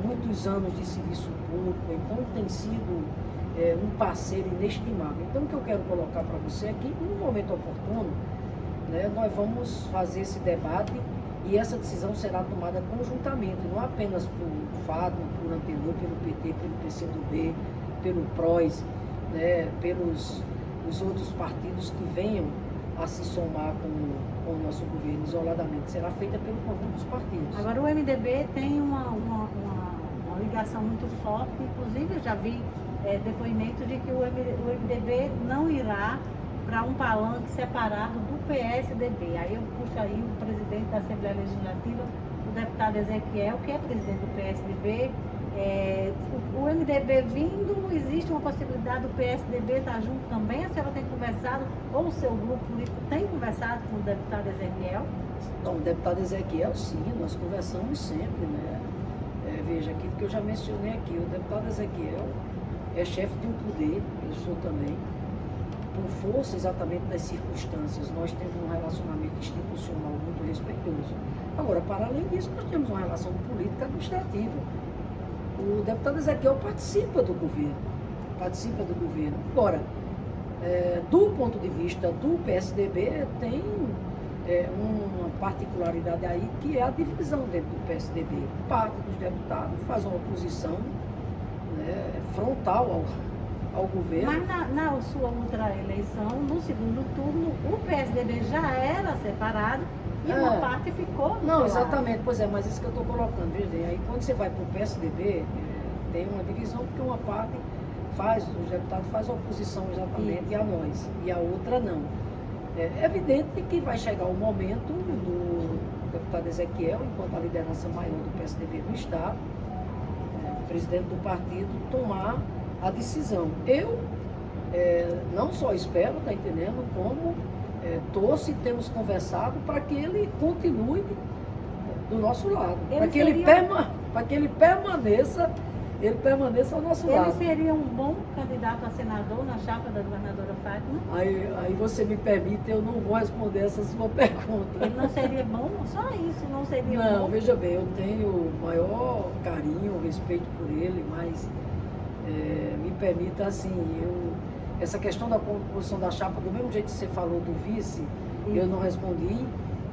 muitos anos de serviço público, então tem sido um parceiro inestimável. Então o que eu quero colocar para você é que, no momento oportuno, né, nós vamos fazer esse debate e essa decisão será tomada conjuntamente, não apenas por Fátima, por Antenor, pelo PT, pelo PCdoB, pelo PROS, né, pelos os outros partidos que venham a se somar com o nosso governo isoladamente. Será feita pelo conjunto dos partidos. Agora, o MDB tem uma ligação muito forte, inclusive eu já vi depoimentos de que o MDB não irá para um palanque separado do PSDB. Aí eu puxo aí o presidente da Assembleia Legislativa, o deputado Ezequiel, que é presidente do PSDB. O MDB vindo, existe uma possibilidade do PSDB estar junto também? A senhora tem conversado, ou o seu grupo político tem conversado com o deputado Ezequiel? Então, o deputado Ezequiel, sim, nós conversamos sempre, né? Veja, aquilo que eu já mencionei aqui, o deputado Ezequiel é chefe de um poder, eu sou também, por força exatamente das circunstâncias. Nós temos um relacionamento institucional muito respeitoso. Agora, para além disso, nós temos uma relação política administrativa. O deputado Ezequiel participa do governo. Agora, do ponto de vista do PSDB, tem uma particularidade aí, que é a divisão dentro do PSDB. Parte dos deputados faz uma oposição, né, frontal ao governo. Mas na sua outra eleição, no segundo turno, o PSDB já era separado e uma parte ficou do Não, seu exatamente, lado. pois é, mas isso que eu estou colocando, veja bem, aí quando você vai para o PSDB, tem uma divisão, porque uma parte os deputados fazem oposição exatamente a nós, e a outra não. É evidente que vai chegar o momento do deputado Ezequiel, enquanto a liderança maior do PSDB no Estado, presidente do partido, tomar a decisão. Eu não só espero, está entendendo, como torço e temos conversado para que ele continue do nosso lado, para que ele permaneça ao nosso lado. Ele seria um bom candidato a senador na chapa da governadora Fátima? Aí você me permite, eu não vou responder essa sua pergunta. Ele não seria bom? Só isso, não seria bom? Não, veja bem, eu tenho o maior carinho, respeito por ele, mas me permita assim, essa questão da composição da chapa, do mesmo jeito que você falou do vice, eu não respondi,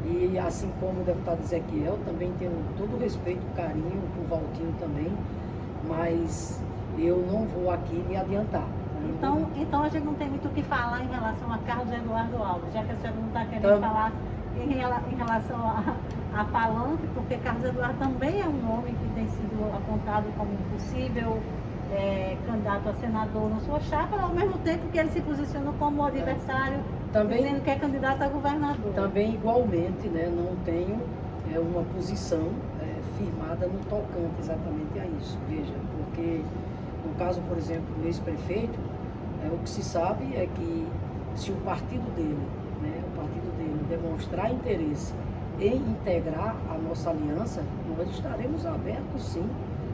e assim como o deputado Ezequiel, também tenho todo o respeito, carinho por Valtinho também, mas eu não vou aqui me adiantar. Então a gente não tem muito o que falar em relação a Carlos Eduardo Alves, já que a senhora não está querendo falar em relação a palanque, porque Carlos Eduardo também é um homem que tem sido apontado como possível candidato a senador na sua chapa, ao mesmo tempo que ele se posicionou como adversário, dizendo que é candidato a governador. Também igualmente, né, não tenho uma posição firmada no tocante exatamente a isso. Veja, porque no caso, por exemplo, do ex-prefeito, o que se sabe é que se o partido dele, demonstrar interesse em integrar a nossa aliança, nós estaremos abertos sim,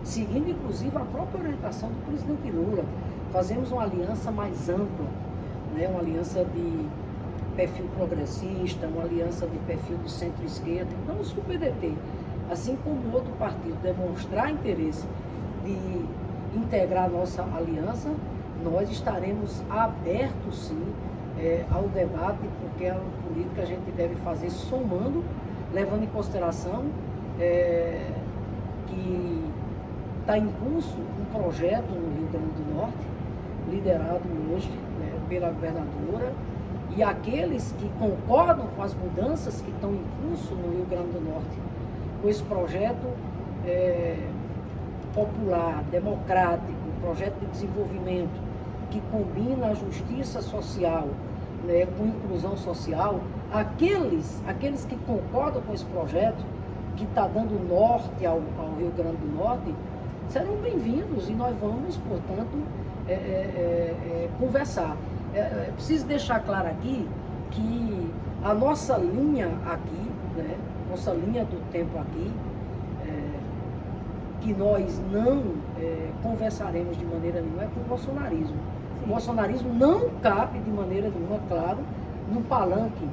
seguindo inclusive a própria orientação do presidente Lula. Fazemos uma aliança mais ampla, né? Uma aliança de perfil progressista, uma aliança de perfil de centro-esquerda. Então, se o PDT, assim como outro partido, demonstrar interesse de integrar a nossa aliança, nós estaremos abertos sim ao debate, porque a política a gente deve fazer somando, levando em consideração que está em curso um projeto no Rio Grande do Norte, liderado hoje, né, pela governadora, e aqueles que concordam com as mudanças que estão em curso no Rio Grande do Norte, com esse projeto popular, democrático, projeto de desenvolvimento, que combina a justiça social, né, com inclusão social, aqueles que concordam com esse projeto, que está dando norte ao Rio Grande do Norte, serão bem-vindos e nós vamos, portanto, conversar. Preciso deixar claro aqui que a nossa linha aqui, né, nossa linha do tempo aqui, que nós não conversaremos de maneira nenhuma é com o bolsonarismo. O bolsonarismo não cabe de maneira nenhuma, claro, no palanque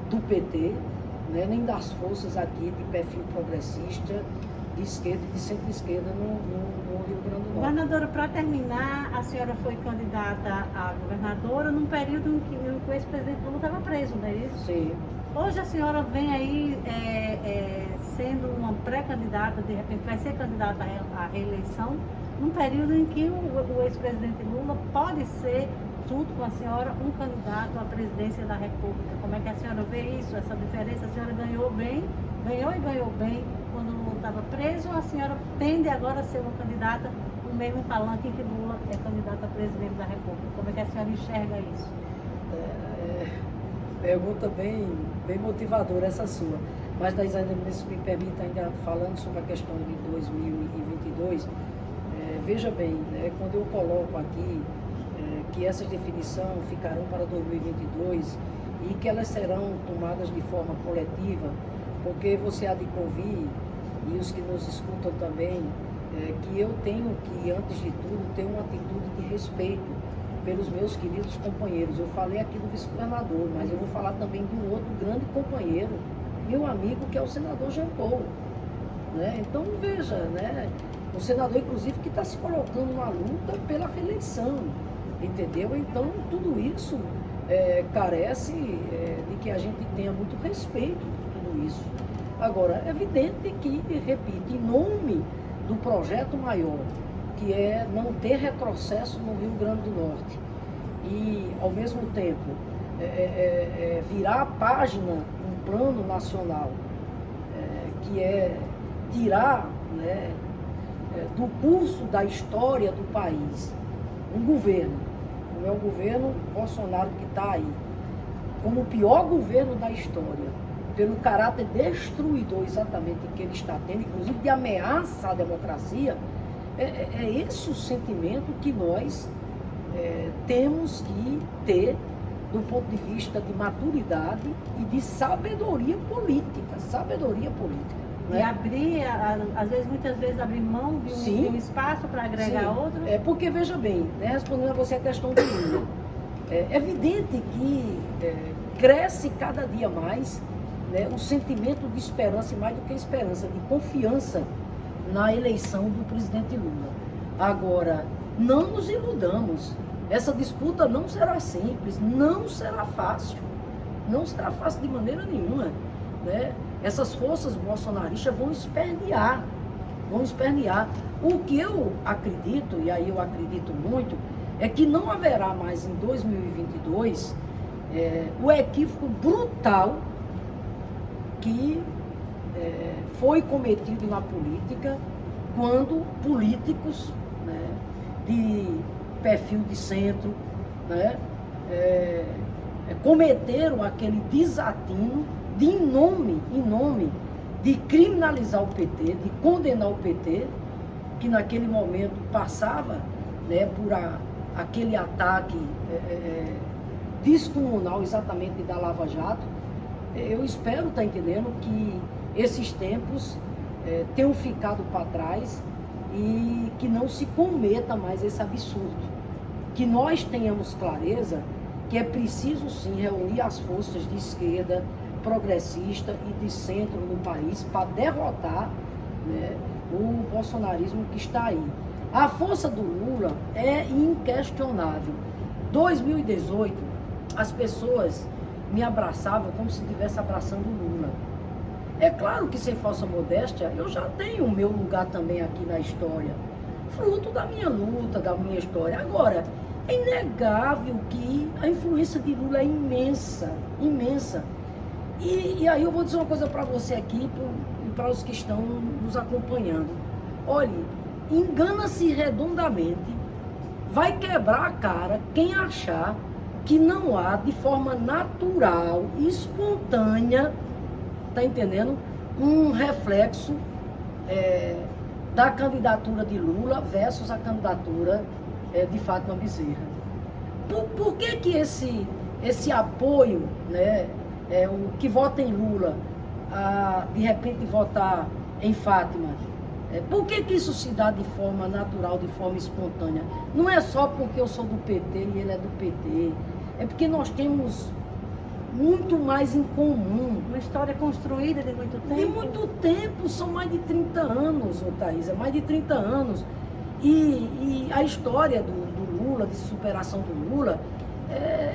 do PT, né, nem das forças aqui de perfil progressista, de esquerda e de centro-esquerda no Rio Grande do Norte. Governadora, para terminar, a senhora foi candidata a governadora num período em que o ex-presidente Lula estava preso, não é isso? Sim. Hoje a senhora vem aí sendo uma pré-candidata, de repente vai ser candidata à reeleição, num período em que o ex-presidente Lula pode ser, junto com a senhora, um candidato à presidência da República. Como é que a senhora vê isso, essa diferença? A senhora ganhou e ganhou bem quando Lula estava preso, ou a senhora tende agora a ser uma candidata no mesmo palanque em que Lula é candidato a presidente da República? Como é que a senhora enxerga isso? Pergunta bem motivadora essa sua. Mas, Daisane, se me permita, ainda falando sobre a questão de 2022, veja bem, né, quando eu coloco aqui que essas definições ficarão para 2022 e que elas serão tomadas de forma coletiva, porque você há de convir, e os que nos escutam também, que eu tenho que, antes de tudo, ter uma atitude de respeito pelos meus queridos companheiros. Eu falei aqui do vice-governador, mas eu vou falar também de um outro grande companheiro, meu amigo, que é o senador Jean Paul, né? Então, veja, né? O senador, inclusive, que está se colocando na luta pela reeleição, entendeu? Então, tudo isso carece de que a gente tenha muito respeito por tudo isso. Agora, é evidente que, repito, em nome do projeto maior, que é não ter retrocesso no Rio Grande do Norte e, ao mesmo tempo, virar a página no plano nacional, que é tirar, né, do curso da história do país um governo, como é o governo Bolsonaro que está aí, como o pior governo da história, pelo caráter destruidor exatamente que ele está tendo, inclusive de ameaça à democracia. É esse o sentimento que nós temos que ter do ponto de vista de maturidade e de sabedoria política. Né? E abrir, muitas vezes abrir mão de um espaço para agregar outro? Porque, veja bem, né, respondendo a você a questão do Lula, é evidente que cresce cada dia mais, né, o sentimento de esperança, e mais do que esperança, de confiança na eleição do presidente Lula. Agora, não nos iludamos, essa disputa não será simples, não será fácil de maneira nenhuma, né? Essas forças bolsonaristas vão espernear. O que eu acredito, e aí eu acredito muito, é que não haverá mais em 2022 o equívoco brutal que foi cometido na política quando políticos, né, de perfil de centro, né, cometeram aquele desatino de, em nome de criminalizar o PT, de condenar o PT, que naquele momento passava, né, por aquele ataque descomunal exatamente da Lava Jato, eu espero, tá entendendo, que esses tempos tenham ficado para trás e que não se cometa mais esse absurdo. Que nós tenhamos clareza que é preciso sim reunir as forças de esquerda, progressista e de centro no país para derrotar, né, o bolsonarismo que está aí. A força do Lula é inquestionável. 2018, as pessoas me abraçavam como se estivesse abraçando o Lula. É claro que, sem falsa modéstia, eu já tenho o meu lugar também aqui na história, fruto da minha luta, da minha história. Agora, é inegável que a influência de Lula é imensa, imensa. E aí eu vou dizer uma coisa para você aqui e para os que estão nos acompanhando. Olhe, engana-se redondamente, vai quebrar a cara quem achar que não há de forma natural, espontânea, tá entendendo? Um reflexo da candidatura de Lula versus a candidatura de Fátima Bezerra. Por que esse apoio, né, o que vota em Lula, de repente votar em Fátima? Por que isso se dá de forma natural, de forma espontânea? Não é só porque eu sou do PT e ele é do PT, é porque nós temos muito mais em comum. Uma história construída de muito tempo. De muito tempo, são mais de 30 anos, Thaís, mais de 30 anos. E a história do Lula, de superação do Lula,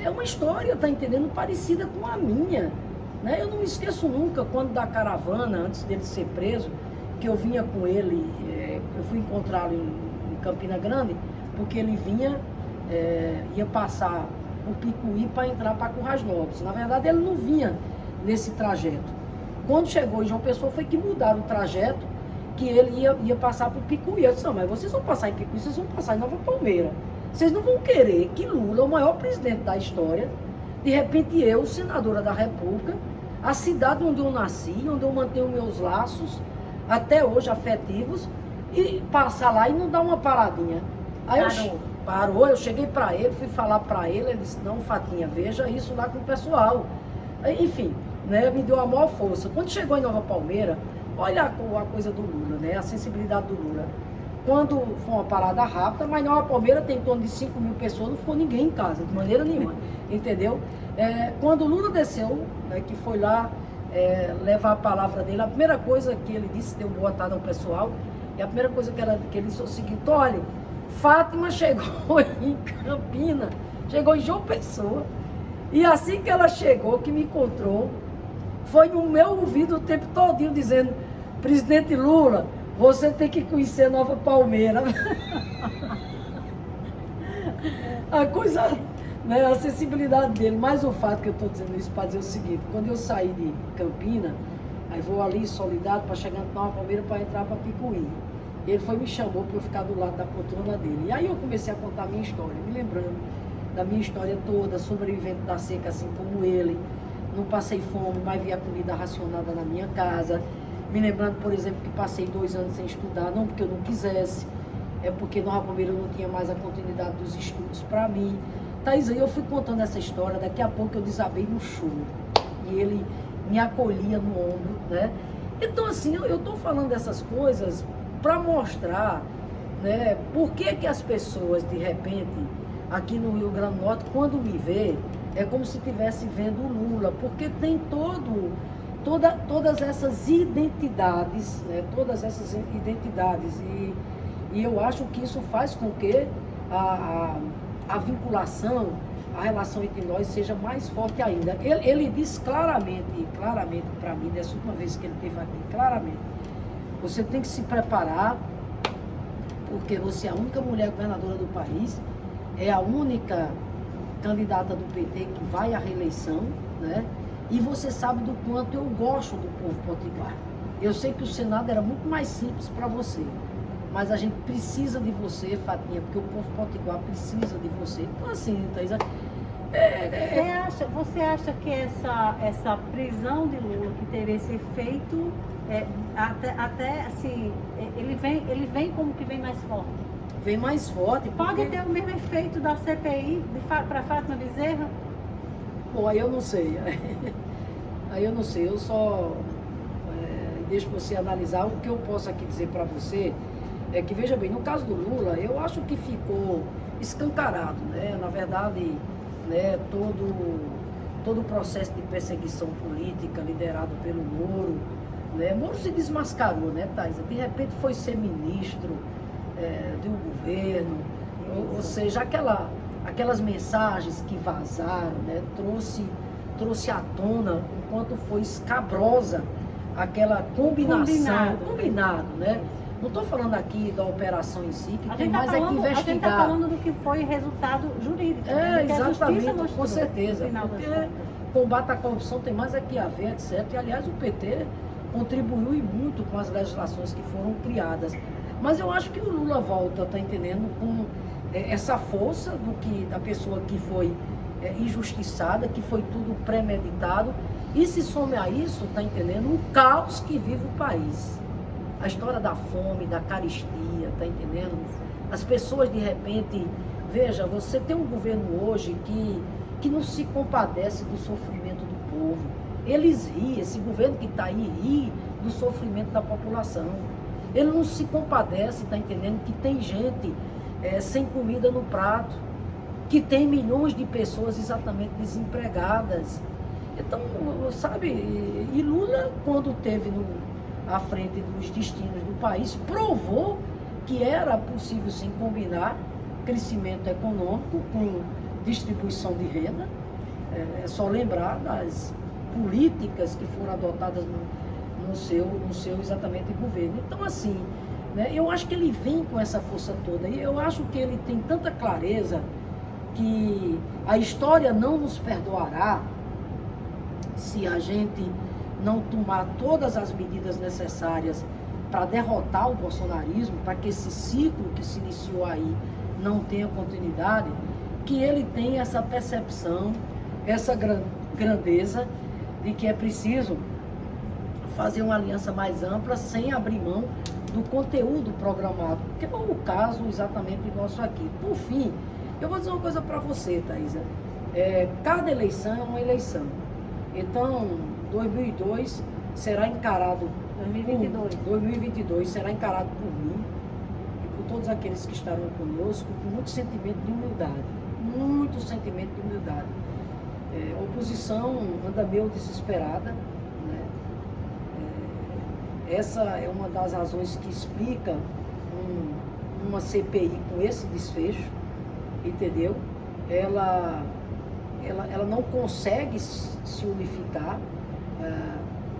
é uma história, tá entendendo, parecida com a minha. Né? Eu não me esqueço nunca, quando da caravana, antes dele ser preso, que eu vinha com ele, eu fui encontrá-lo em Campina Grande, porque ele vinha, ia passar o Picuí para entrar para Currais Novos. Na verdade, ele não vinha nesse trajeto. Quando chegou em João Pessoa, foi que mudaram o trajeto, que ele ia passar por Picuí. Eu disse, não, mas vocês vão passar em Picuí, vocês vão passar em Nova Palmeira. Vocês não vão querer que Lula, o maior presidente da história, de repente eu, senadora da República, a cidade onde eu nasci, onde eu mantenho meus laços, até hoje afetivos, e passar lá e não dar uma paradinha. Aí parou, eu cheguei para ele, fui falar para ele, ele disse, não, Fatinha, veja isso lá com o pessoal. Enfim, né, me deu a maior força. Quando chegou em Nova Palmeira, olha a coisa do Lula, né, a sensibilidade do Lula. Quando foi uma parada rápida, mas Nova Palmeira tem em torno de 5 mil pessoas, não ficou ninguém em casa, de maneira nenhuma, entendeu? Quando o Lula desceu, né, que foi lá levar a palavra dele, a primeira coisa que ele disse, deu boa tarde ao pessoal, e a primeira coisa que ele disse foi o seguinte, olha, Fátima chegou em Campina, chegou em João Pessoa, e assim que ela chegou, que me encontrou, foi no meu ouvido o tempo todinho dizendo, presidente Lula, você tem que conhecer Nova Palmeira. A coisa, né, a sensibilidade dele, mas o fato que eu estou dizendo isso para dizer o seguinte, quando eu saí de Campina, aí vou ali Solidário para chegar em Nova Palmeira para entrar para Picuí. Ele me chamou para eu ficar do lado da poltrona dele. E aí eu comecei a contar a minha história, me lembrando da minha história toda, sobrevivente da seca, assim como ele. Não passei fome, mas vi a comida racionada na minha casa. Me lembrando, por exemplo, que passei 2 anos sem estudar, não porque eu não quisesse, é porque Nova Palmeira eu não tinha mais a continuidade dos estudos para mim. Thaís, aí eu fui contando essa história, daqui a pouco eu desabei no choro. E ele me acolhia no ombro, né? Então, assim, eu estou falando dessas coisas para mostrar, né, por que as pessoas, de repente, aqui no Rio Grande do Norte, quando me vê, é como se estivesse vendo o Lula, porque tem todas essas identidades, né, todas essas identidades, e eu acho que isso faz com que a vinculação, a relação entre nós seja mais forte ainda. Ele diz claramente para mim, dessa última vez que ele esteve aqui, claramente, você tem que se preparar, porque você é a única mulher governadora do país, é a única candidata do PT que vai à reeleição, né? E você sabe do quanto eu gosto do povo potiguar. Eu sei que o Senado era muito mais simples para você, mas a gente precisa de você, Fatinha, porque o povo potiguar precisa de você. Então, assim, Thaís, Você acha que essa prisão de Lula, que teve esse efeito, até assim, ele vem como que vem mais forte? Vem mais forte. Pode ter o mesmo efeito da CPI para Fátima Bezerra? Bom, aí eu não sei. Aí eu não sei, eu só deixo você analisar. O que eu posso aqui dizer para você é que, veja bem, no caso do Lula, eu acho que ficou escancarado, né? Na verdade, né, todo o processo de perseguição política liderado pelo Moro, né? Moro se desmascarou, né, Thaisa? De repente foi ser ministro de um governo, ou seja, aquelas mensagens que vazaram, né, trouxe à tona o quanto foi escabrosa aquela combinação, combinado, né? Não estou falando aqui da operação em si, que tem mais é que investigar. A gente está falando do que foi resultado jurídico. Né? Exatamente, com certeza. Porque combate à corrupção tem mais aqui a ver, etc. E, aliás, o PT contribuiu e muito com as legislações que foram criadas. Mas eu acho que o Lula volta, tá entendendo, com essa força da pessoa que foi injustiçada, que foi tudo premeditado. E se some a isso, tá entendendo, o caos que vive o país. A história da fome, da carestia, tá entendendo? As pessoas, de repente, veja, você tem um governo hoje que não se compadece do sofrimento do povo. Eles riem, esse governo que está aí ri do sofrimento da população. Ele não se compadece, tá entendendo? Que tem gente sem comida no prato, que tem milhões de pessoas exatamente desempregadas. Então, sabe, e Lula, quando teve à frente dos destinos do país, provou que era possível sim combinar crescimento econômico com distribuição de renda. É só lembrar das políticas que foram adotadas no seu exatamente governo. Então, assim, né, eu acho que ele vem com essa força toda, e eu acho que ele tem tanta clareza que a história não nos perdoará se a gente não tomar todas as medidas necessárias para derrotar o bolsonarismo, para que esse ciclo que se iniciou aí não tenha continuidade, que ele tem essa percepção, essa grandeza de que é preciso fazer uma aliança mais ampla sem abrir mão do conteúdo programado, que é o caso exatamente nosso aqui. Por fim, eu vou dizer uma coisa para você, Thaisa. Cada eleição é uma eleição. Então, 2022 será encarado 2022 será encarado por mim e por todos aqueles que estarão conosco com muito sentimento de humildade, muito sentimento de humildade. A oposição anda meio desesperada, né? Essa é uma das razões que explica uma CPI com esse desfecho, entendeu? Ela não consegue se unificar.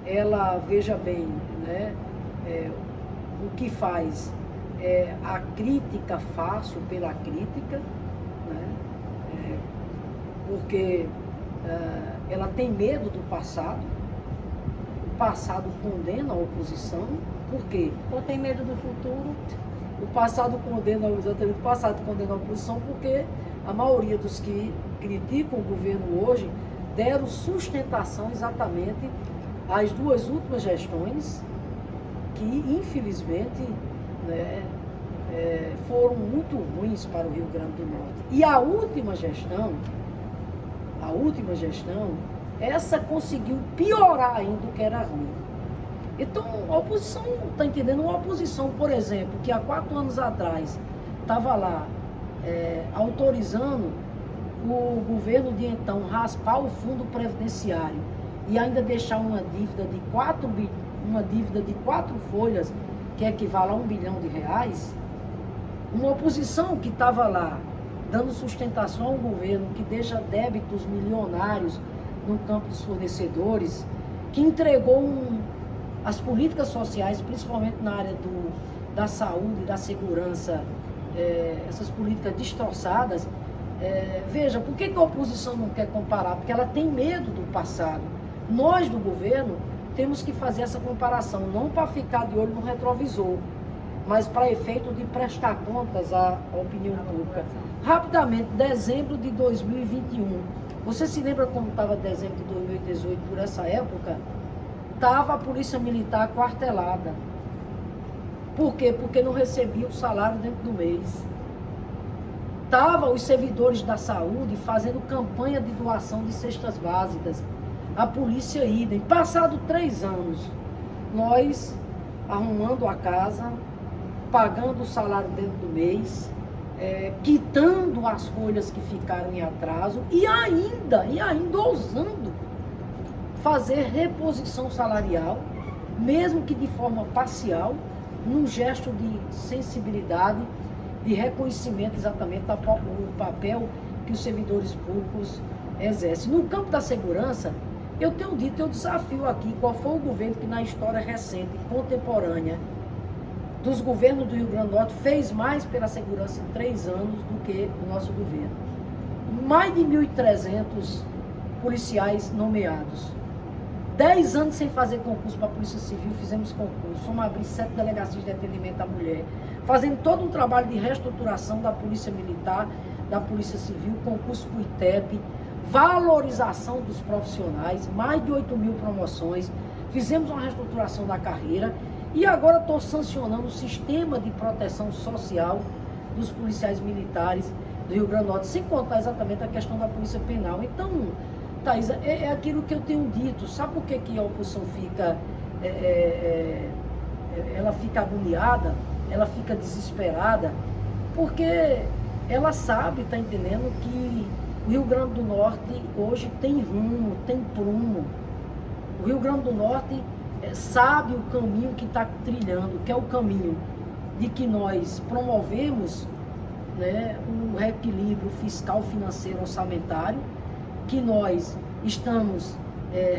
Ela, veja bem, né, o que faz é a crítica fácil pela crítica, né, porque ela tem medo do passado. O passado condena a oposição. Por quê? Ou tem medo do futuro? O passado condena, exatamente, o passado condena a oposição porque a maioria dos que criticam o governo hoje deram sustentação exatamente às duas últimas gestões que, infelizmente, né, foram muito ruins para o Rio Grande do Norte. E a última gestão, essa conseguiu piorar ainda o que era ruim. Então, a oposição, está entendendo? Uma oposição, por exemplo, que há 4 anos atrás estava lá autorizando o governo de então raspar o fundo previdenciário e ainda deixar uma dívida de 4 folhas, que equivale a R$1 bilhão. Uma oposição que estava lá dando sustentação ao governo que deixa débitos milionários no campo dos fornecedores, que entregou as políticas sociais, principalmente na área da saúde, da segurança, essas políticas destroçadas. Veja, por que a oposição não quer comparar? Porque ela tem medo do passado. Nós, do governo, temos que fazer essa comparação, não para ficar de olho no retrovisor, mas para efeito de prestar contas à opinião pública. Rapidamente, dezembro de 2021. Você se lembra como estava dezembro de 2018, por essa época? Estava a polícia militar quartelada. Por quê? Porque não recebia o salário dentro do mês. Estavam os servidores da saúde fazendo campanha de doação de cestas básicas. A polícia idem. Passado 3 anos, nós arrumando a casa, pagando o salário dentro do mês, quitando as folhas que ficaram em atraso e ainda ousando fazer reposição salarial, mesmo que de forma parcial, num gesto de sensibilidade, de reconhecimento exatamente do papel que os servidores públicos exercem. No campo da segurança, eu tenho dito, eu desafio aqui qual foi o governo que na história recente, contemporânea, dos governos do Rio Grande do Norte, fez mais pela segurança em 3 anos do que o nosso governo. Mais de 1.300 policiais nomeados. 10 anos sem fazer concurso para a Polícia Civil, fizemos concurso. Fomos abrir 7 delegacias de atendimento à mulher. Fazendo todo um trabalho de reestruturação da Polícia Militar, da Polícia Civil, concurso para o ITEP, valorização dos profissionais, mais de 8.000 promoções. Fizemos uma reestruturação da carreira. E agora estou sancionando o sistema de proteção social dos policiais militares do Rio Grande do Norte, sem contar exatamente a questão da polícia penal. Então, Thaís, é aquilo que eu tenho dito. Sabe por que a oposição fica, ela fica agoniada, ela fica desesperada? Porque ela sabe, está entendendo, que o Rio Grande do Norte hoje tem rumo, tem prumo. O Rio Grande do Norte sabe o caminho que está trilhando, que é o caminho de que nós promovemos, né, um reequilíbrio fiscal, financeiro, orçamentário, que nós estamos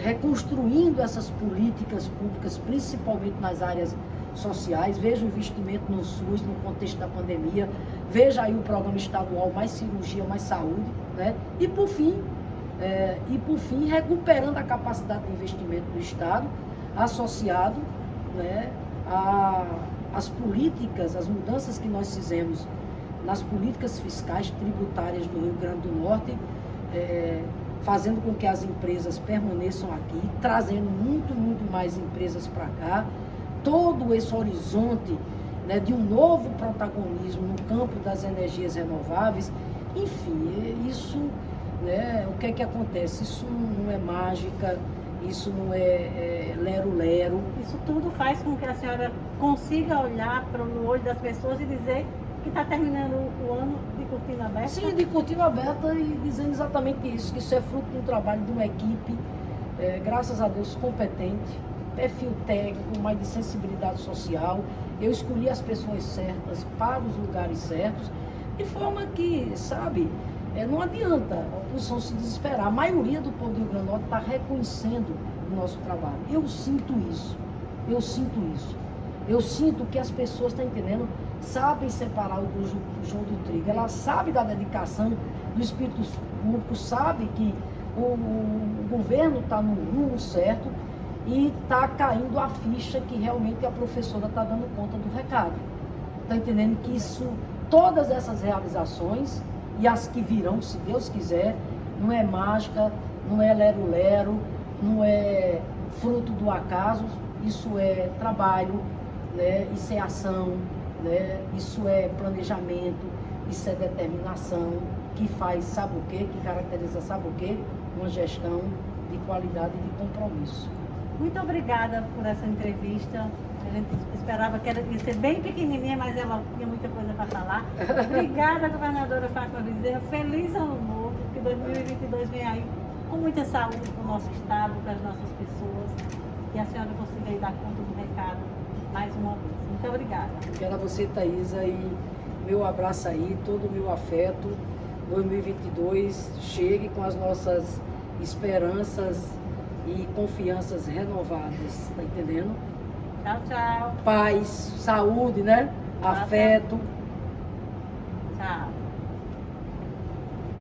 reconstruindo essas políticas públicas, principalmente nas áreas sociais. Veja o investimento no SUS no contexto da pandemia, veja aí o programa estadual Mais Cirurgia, Mais Saúde, né? E por fim, recuperando a capacidade de investimento do Estado, associado, né, às políticas, as mudanças que nós fizemos nas políticas fiscais tributárias do Rio Grande do Norte, fazendo com que as empresas permaneçam aqui, trazendo muito mais empresas para cá, todo esse horizonte, né, de um novo protagonismo no campo das energias renováveis. Enfim, isso, né, o que é que acontece? Isso não é mágica, isso não é lero-lero. Isso tudo faz com que a senhora consiga olhar para o olho das pessoas e dizer que está terminando o ano de cortina aberta? Sim, de cortina aberta, e dizendo exatamente isso, que isso é fruto de um trabalho de uma equipe, graças a Deus, competente, perfil técnico, mas de sensibilidade social. Eu escolhi as pessoas certas para os lugares certos, de forma que, sabe, não adianta a oposição se desesperar. A maioria do povo do Rio Grande do Norte está reconhecendo o nosso trabalho. Eu sinto isso. Eu sinto que as pessoas, estão entendendo, sabem separar o joio do trigo. Elas sabem da dedicação do espírito público, sabem que o governo está no rumo certo e está caindo a ficha que realmente a professora está dando conta do recado. Está entendendo que isso, todas essas realizações, e as que virão, se Deus quiser, não é mágica, não é lero-lero, não é fruto do acaso, isso é trabalho, né? Isso é ação, né? Isso é planejamento, isso é determinação, que faz, sabe o quê? Que caracteriza, sabe o quê? Uma gestão de qualidade e de compromisso. Muito obrigada por essa entrevista. A gente esperava que ela ia ser bem pequenininha, mas ela tinha muita coisa para falar. Obrigada, governadora Fátima Bezerra. Feliz ano novo, que 2022 venha aí com muita saúde para o nosso estado, para as nossas pessoas. Que a senhora consiga aí dar conta do recado mais uma vez. Muito obrigada. Quero a você, Thaisa, e meu abraço aí, todo o meu afeto. 2022 chegue com as nossas esperanças e confianças renovadas, tá entendendo? Tchau, tchau. Paz, saúde, né? Afeto.